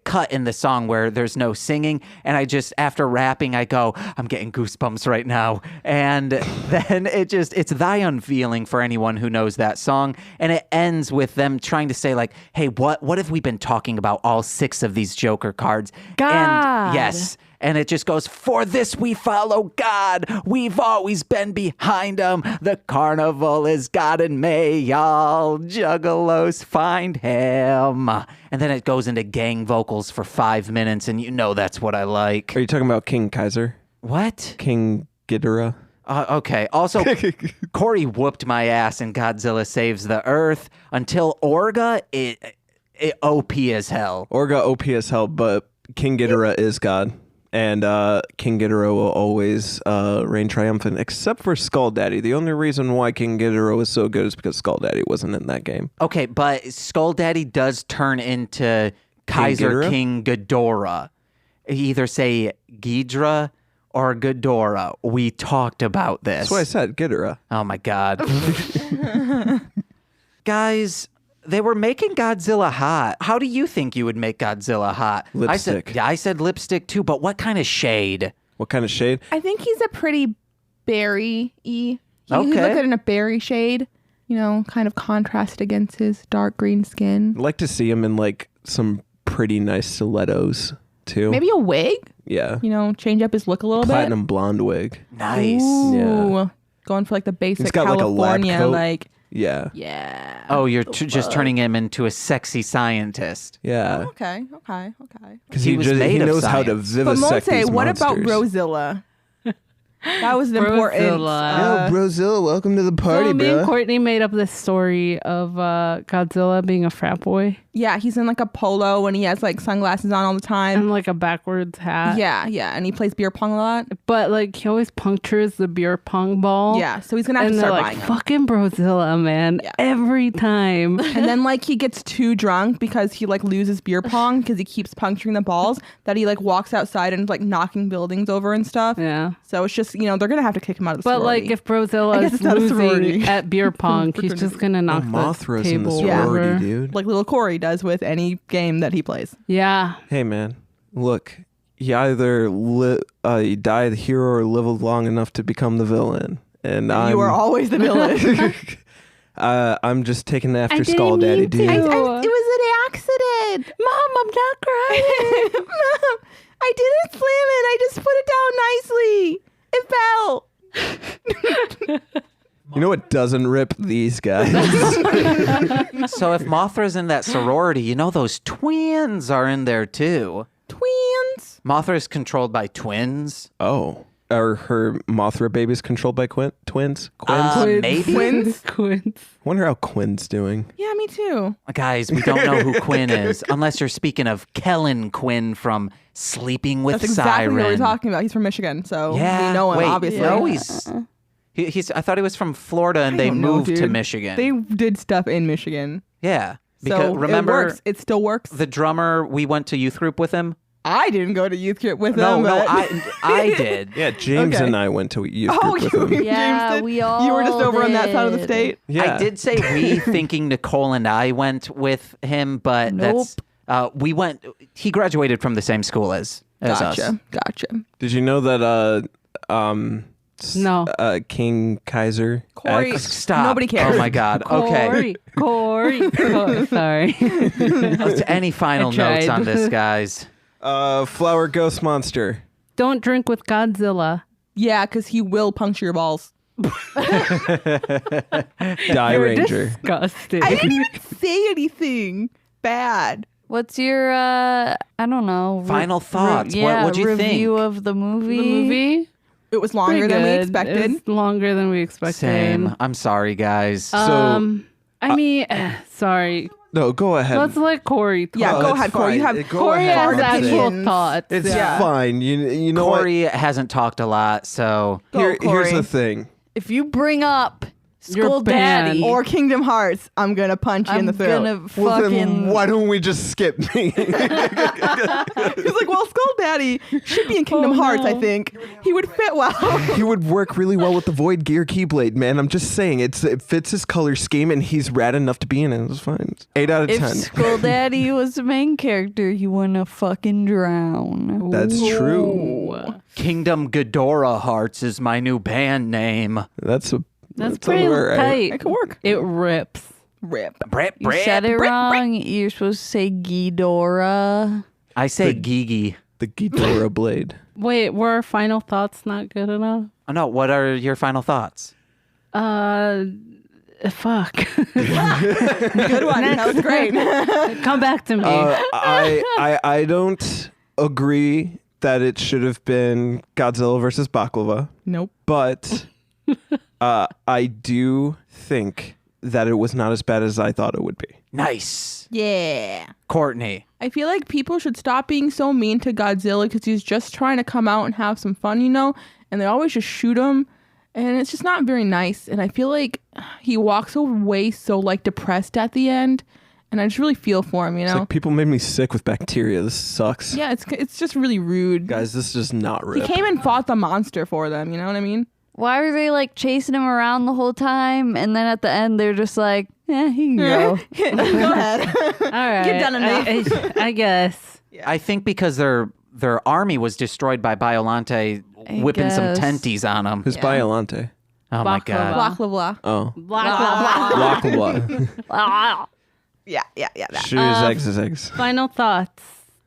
cut in the song where there's no singing. And I just, after rapping, I go, I'm getting goosebumps right now. And then it's Thy Unveiling for anyone who knows that song. And it ends with them trying to say like, hey, what have we been talking about all 6 of these Joker cards? God. And yes. And it just goes, for this we follow God. We've always been behind him. The carnival is God and may y'all juggalos find him. And then it goes into gang vocals for 5 minutes, and you know that's what I like. Are you talking about King Kaiser? What? King Ghidorah? Okay. Also, Corey whooped my ass in Godzilla Saves the Earth. Until Orga, it OP as hell. Orga OP as hell, but King Ghidorah is God. And King Ghidorah will always reign triumphant, except for Skull Daddy. The only reason why King Ghidorah was so good is because Skull Daddy wasn't in that game. Okay, but Skull Daddy does turn into Kaiser Ghidorah? King Ghidorah. Either say Ghidra or Ghidorah. We talked about this. That's what I said, Ghidorah. Oh my God. Guys, they were making Godzilla hot. How do you think you would make Godzilla hot? Lipstick. I said lipstick too, but what kind of shade? What kind of shade? I think he's a pretty berry-y. He Okay. look good in a berry shade, kind of contrasted against his dark green skin. I'd like to see him in like some pretty nice stilettos too. Maybe a wig, Yeah. change up his look a little Platinum blond wig. Nice. bit. Ooh. Yeah. Going for like the basic He's got, like, a lab California, coat. like, Yeah. yeah. Oh, you're just turning him into a sexy scientist. Yeah. Okay. Because He he, was just, made he of knows how to science. But vivisect Monse, these what monsters. about Brozilla? That was an important. Brozilla. Yo, Brozilla, welcome to the party, So me and bro. Courtney made up this story of Godzilla being a frat boy Yeah, he's in like a polo and he has like sunglasses on all the time. and like a backwards hat. Yeah, and he plays beer pong a lot. But like he always punctures the beer pong ball. Yeah, so he's gonna have And to they're start like, buying them. fucking Brozilla, man. Yeah. Every time. And then like he gets too drunk because he like loses beer pong because he keeps puncturing the balls that he like walks outside and like knocking buildings over and stuff. Yeah. So it's just they're gonna have to kick him out of the But sorority. like if I Brozilla guess is it's not a sorority. losing at beer pong, he's just gonna knock the Mothra's in the table sorority, over. dude. like little Corey does with any game that he plays. Yeah. Hey, man. Look, you either you die the hero or live long enough to become the villain. And You are always the villain. I'm just taking after didn't Skull Daddy, mean to. dude. It was an accident. Mom, I'm not crying. Mom, I didn't slam it. I just put it down nicely. It fell. You know what doesn't rip these guys? So if Mothra's in that sorority, you know those twins are in there too. Twins. Mothra's controlled by twins. Oh. Are her Mothra babies controlled by twins? Quins? Maybe. Twins. Quins. Wonder how Quinn's doing. Yeah, me too. Guys, we don't know who Quinn is, unless you're speaking of Kellen Quinn from Sleeping with That's exactly Siren. what we're talking about. He's from Michigan, so Yeah, we know him, wait, obviously. No, he's. I thought he was from Florida, and they don't know, moved to dude. Michigan. They did stuff in Michigan. Yeah, because So remember it works. It still works. the drummer. We went to youth group with him. I didn't go to youth group with No, them. no, but- I did. Yeah, James Okay. and I went to youth Oh, group with you, him. James Yeah, did? we all You were just over on that side of the did. state. Yeah. I did say we, thinking Nicole and I went with him, but that's we went. He graduated from the same school as us. Gotcha. Did you know that No. King Kaiser Corey- X? Stop! Nobody cares. Oh my God. Okay. Corey. Oh, sorry. Any final I tried. notes on this, guys? Flower Ghost Monster. Don't drink with Godzilla. Yeah, because he will puncture your balls. Die You're Ranger. disgusting. I didn't even say anything bad. What's your I don't know Final thoughts. Yeah, What'd you review think? of the movie. The movie? It was longer Pretty than we good. expected. It's longer than we expected. Same. I'm sorry, guys. I mean, sorry. No, go ahead. Let's let Corey talk. Yeah, Oh, go it's ahead, Corey. You fine. have Go Corey ahead. has hard actual opinions. thoughts. It's yeah. fine. You know Corey hasn't talked a lot, so Go, what? Here's Corey. the thing. If you bring up You're Skull Daddy, banned. Or Kingdom Hearts, I'm gonna punch you in I'm the throat. gonna Well, then fucking. why don't we just skip me? He's like, well, Skull Daddy should be in Kingdom Hearts, I think. He would fit well. He would work really well with the Void Gear Keyblade, man. I'm just saying, it fits his color scheme, and he's rad enough to be in it. It's fine. 8 out of If 10. Skull Daddy was the main character, he wouldn't fucking drown. That's true. Kingdom Ghidorah Hearts is my new band name. That's pretty all right. tight. It could work. It rips. Rip. You said it wrong. You're supposed to say Ghidorah. I say Gigi. The Ghidorah blade. Wait, were our final thoughts not good enough? Oh, no, what are your final thoughts? Fuck. Good one. That was great. Come back to me. I don't agree that it should have been Godzilla versus Baklava, Nope. but I do think that it was not as bad as I thought it would be. Nice. Yeah. Courtney. I feel like people should stop being so mean to Godzilla because he's just trying to come out and have some fun, you know? And they always just shoot him. And it's just not very nice. And I feel like he walks away so like depressed at the end. And I just really feel for him, you It's know? like people made me sick with bacteria. This sucks. Yeah, it's just really rude. Guys, this is just not He rip. came and fought the monster for them, you know what I mean? Why were they like chasing him around the whole time? And then at the end, they're just like, he can go. Go ahead. All right. You've done enough. I guess. I think because their army was destroyed by Biollante whipping some guess. tenties on them. Who's Biollante? Oh my Baklava. God. Blah, blah, blah. Oh. Blah, blah, blah. Baklava. Yeah, that. Shoot his eggs, his eggs. Final thoughts.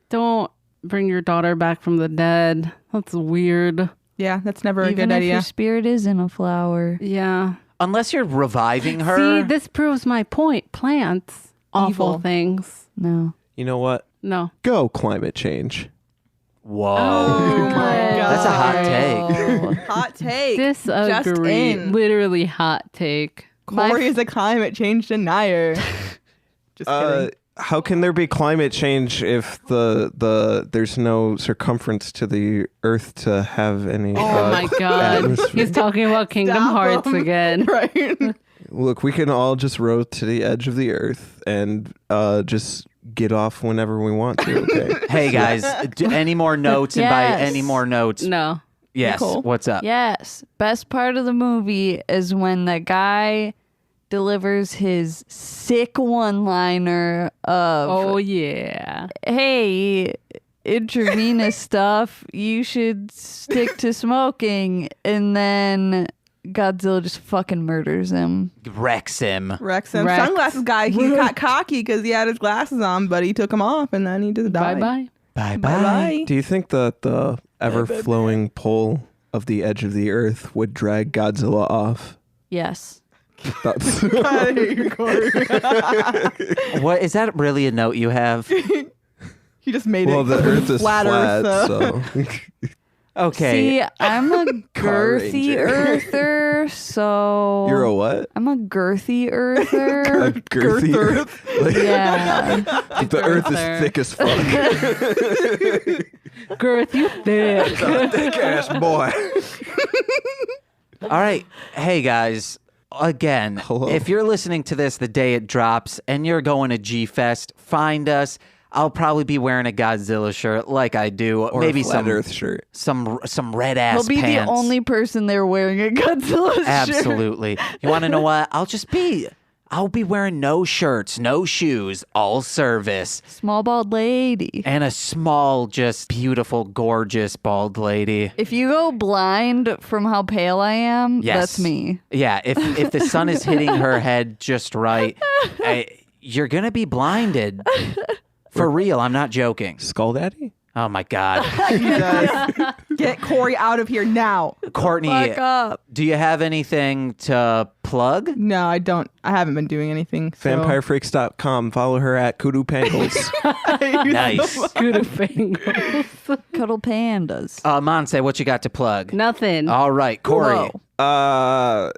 Don't bring your daughter back from the dead. That's weird. Yeah, that's never a Even good if idea. your spirit is in a flower. Yeah. Unless you're reviving her. See, this proves my point. Plants, awful Evil. things. No. You know what? No. Go climate change. Whoa. Oh my That's a hot take. Oh. Hot take. Disagree. in. Literally hot take. Corey is a climate change denier. Just kidding. How can there be climate change if there's no circumference to the Earth to have any? Oh my God. atmosphere? He's talking about Kingdom Stop Hearts him. again. Right. Look, we can all just row to the edge of the Earth and just get off whenever we want to. Okay. Hey guys, any more notes? And by Yes. any more notes, No. yes. Nicole? What's up? Yes. Best part of the movie is when the guy delivers his sick one-liner of, Oh, yeah. hey, intravenous stuff, you should stick to smoking. And then Godzilla just fucking murders him. Wrecks him. Rex him. Sunglasses guy, he got cocky because he had his glasses on, but he took them off and then he just died. Bye-bye. Bye-bye. Bye-bye. Do you think that the ever-flowing pull of the edge of the earth would drag Godzilla off? Yes. That's What is that really a note you have? He just made well, it. the earth is flat flat, Earth, so Okay. See, I'm a girthy Ranger. earther, so you're a what? I'm a girthy earther. A girthy earth. Like, Yeah. the earth is Girther. thick as fuck. Girth, you thick. Thick ass boy. All right. Hey, guys. Again, Hello. if you're listening to this the day it drops and you're going to G-Fest, find us. I'll probably be wearing a Godzilla shirt like I do. Or maybe a flat some earth shirt. some red ass He'll be pants. the only person there wearing a Godzilla shirt. Absolutely. You want to know what? I'll be wearing no shirts, no shoes, all service, Small bald lady. and a small, just beautiful, gorgeous bald lady. If you go blind from how pale I am, Yes. that's me. Yeah, if the sun is hitting her head just right, you're gonna be blinded. For real, I'm not joking. Skull Daddy? Oh my God, Jesus. Get Corey out of here now. Courtney, Fuck up. do you have anything to plug? No, I don't. I haven't been doing anything. So. Vampirefreaks.com. Follow her at Kudu Pangles. Nice. Good fingers. Cuddle pandas. Monse, what you got to plug? Nothing. All right, Corey. Whoa.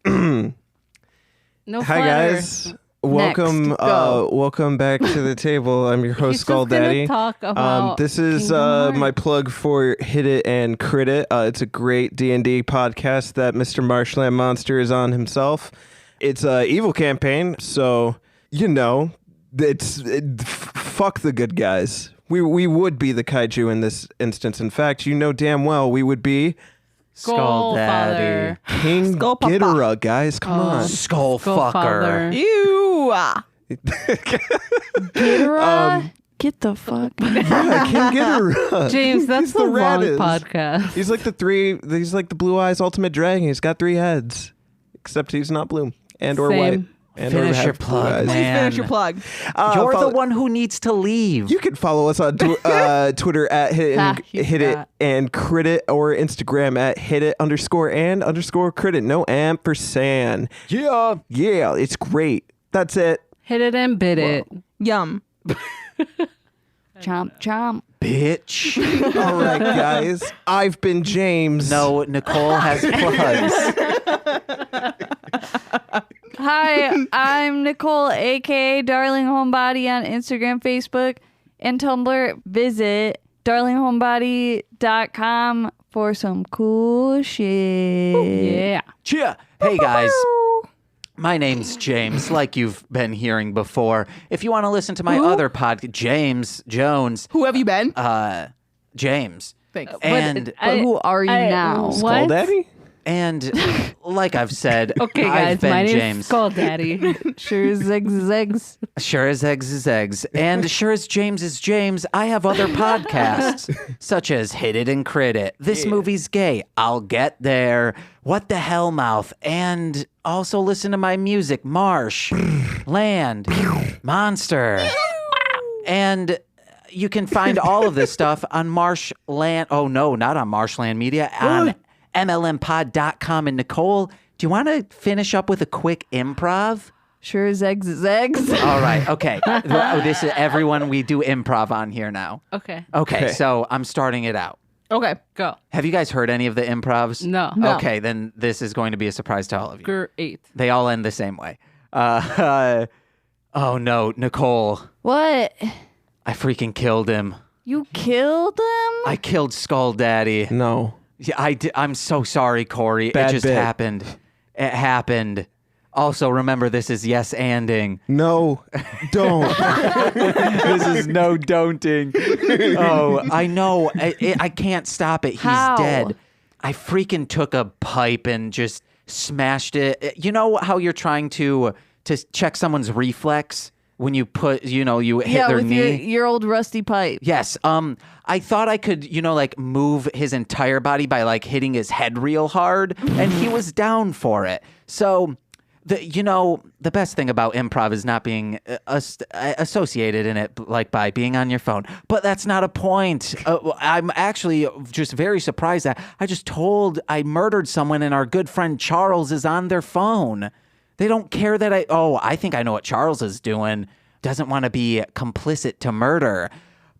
No Hi flatter. guys. Welcome Next, go. welcome back to the table. I'm your He's host just Skull gonna Daddy. talk about This is Kingdom Hearts. my plug for Hit It and Crit It. It's a great D&D podcast that Mr. Marshland Monster is on himself. It's a evil campaign, so fuck the good guys. We would be the kaiju in this instance. In fact, you know damn well we would be Skull Daddy. Father. King Skull Papa. Ghidorah, guys. Come on. Skull Go fucker. Father. Ew. Ghidorah? Get the fuck. Yeah, King Ghidorah. James, that's He's the wrong raddest. podcast. He's like the Blue Eyes Ultimate Dragon. He's got 3 heads, except he's not blue and or Same. white. And or Finish have your blue plug, eyes. man. Finish your plug. You're Follow- the one who needs to leave. You can follow us on Twitter at You hit it forgot. and crit it, or Instagram at hit it _and_ crit it. No ampersand. Yeah, it's great. That's it. Hit it and bit it. Yum. Chomp, chomp. Bitch. All right, guys. I've been James. No, Nicole has plugs. Hi, I'm Nicole, aka Darling Homebody on Instagram, Facebook, and Tumblr. Visit darlinghomebody.com for some cool shit. Yeah. Cheer. Hey, guys. My name's James, like you've been hearing before. If you want to listen to my other podcast, James Jones, Who have you been? James. Thanks. And But who are you now? What? Skull Daddy? and like I've said, Okay, I've guys, been my name's James. Skull Daddy. Sure as eggs. Sure as Eggz is Eggz. And sure as James is James, I have other podcasts, such as Hit It and Crit It, This Movie's Gay, I'll Get There, What the Hell Mouth, and also listen to my music, Marsh, Land, Monster. And you can find all of this stuff on Marshland. Oh, no, not on Marshland Media, on MLMpod.com. And Nicole, do you want to finish up with a quick improv? Sure as eggs. All right. Okay. This is everyone. We do improv on here now. Okay. Okay. Okay. So I'm starting it out. Okay. Go. Have you guys heard any of the improvs? No. Okay. Then this is going to be a surprise to all of you. Great. They all end the same way. Oh no, Nicole. What? I freaking killed him. You killed him? I killed Skull Daddy. No. Yeah, I did. I'm so sorry, Corey. Bad it just bit. happened. It happened. Also, remember, this is yes-anding. No. Don't. This is no don'ting. Oh, I know. I can't stop it. He's How? dead. I freaking took a pipe and just smashed it. You know how you're trying to check someone's reflex when you put, you hit Yeah, their with knee. your old rusty pipe. Yes. I thought I could, like move his entire body by like hitting his head real hard, and he was down for it. So, the best thing about improv is not being associated in it, like by being on your phone. But that's not a point. I'm actually just very surprised that I murdered someone, and our good friend Charles is on their phone. They don't care that I think I know what Charles is doing. Doesn't want to be complicit to murder.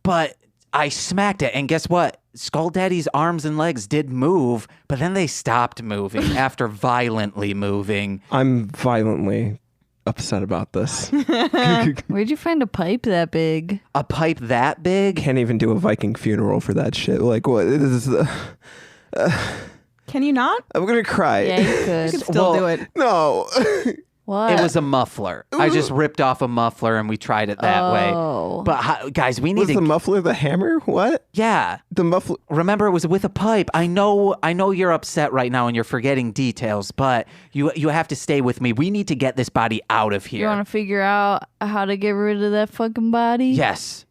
But I smacked it, and guess what? Skull Daddy's arms and legs did move, but then they stopped moving after violently moving. I'm violently upset about this. Where'd you find a pipe that big? A pipe that big? Can't even do a Viking funeral for that shit. Like, what? This is, Can you not? I'm gonna cry. Yeah, you could. Still do it. No. What? It was a muffler. I just ripped off a muffler and we tried it that way. But guys, we need Was to. the muffler the hammer? What? Yeah. The muffler. Remember, it was with a pipe. I know you're upset right now and you're forgetting details, but you have to stay with me. We need to get this body out of You here. want to figure out how to get rid of that fucking body? Yes.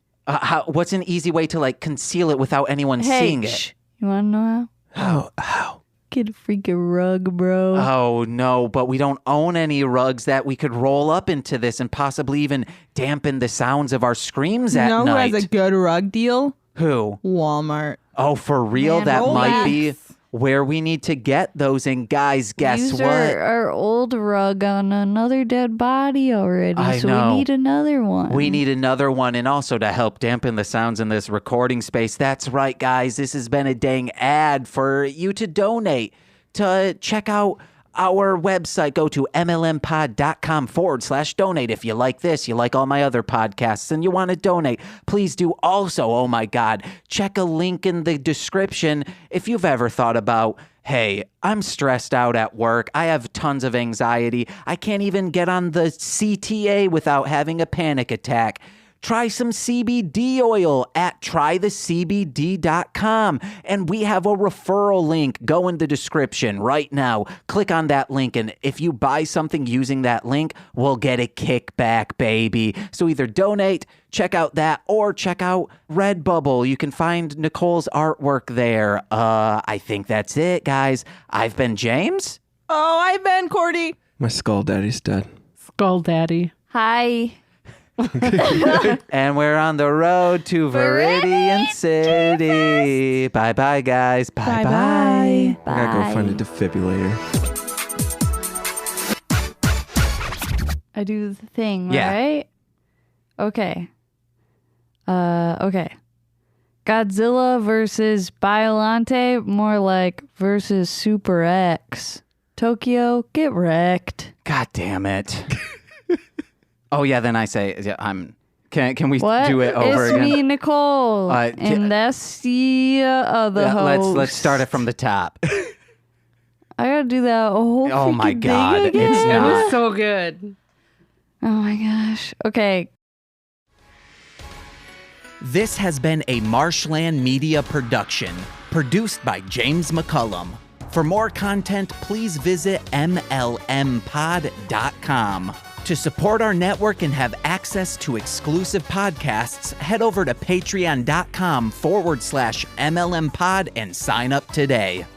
What's an easy way to like conceal it without anyone Hey, seeing it? you want to know how? How? Get a freaking rug, bro. Oh no, but we don't own any rugs that we could roll up into this and possibly even dampen the sounds of our screams You at know night. who has a good rug deal? Who? Walmart. Oh, for real? Man, That might be Rolex. where we need to get those. And guys, guess Used what? Our old rug on another dead body already, I so know. we need another one. We need another one, and also to help dampen the sounds in this recording space. That's right, guys. This has been a dang ad for you to donate. To check out our website, go to mlmpod.com/donate. If you like this, you like all my other podcasts, and you want to donate, please do also, oh my God, check a link in the description if you've ever thought about, hey, I'm stressed out at work. I have tons of anxiety. I can't even get on the CTA without having a panic attack. Try some CBD oil at trythecbd.com. And we have a referral link. Go in the description right now. Click on that link. And if you buy something using that link, we'll get a kickback, baby. So either donate, check out that, or check out Redbubble. You can find Nicole's artwork there. I think that's it, guys. I've been James. Oh, I've been Courtney. My Skull Daddy's dead. Skull Daddy. Hi. And we're on the road to Viridian City. Bye-bye, guys. Bye-bye. I gotta go find a defibrillator. I do the thing, Yeah. right? Okay. Okay. Godzilla versus Biollante, more like versus Super X. Tokyo, get wrecked. God damn it. Oh, yeah, then I say, yeah, can we What? do it over It's again? me, Nicole. ca- and that's the other host. let's start it from the top. I gotta do that whole Oh my freaking God, thing again. it's It not. was so good. Oh my gosh. Okay. This has been a Marshland Media production, produced by James McCullum. For more content, please visit mlmpod.com. To support our network and have access to exclusive podcasts, head over to patreon.com/MLMpod and sign up today.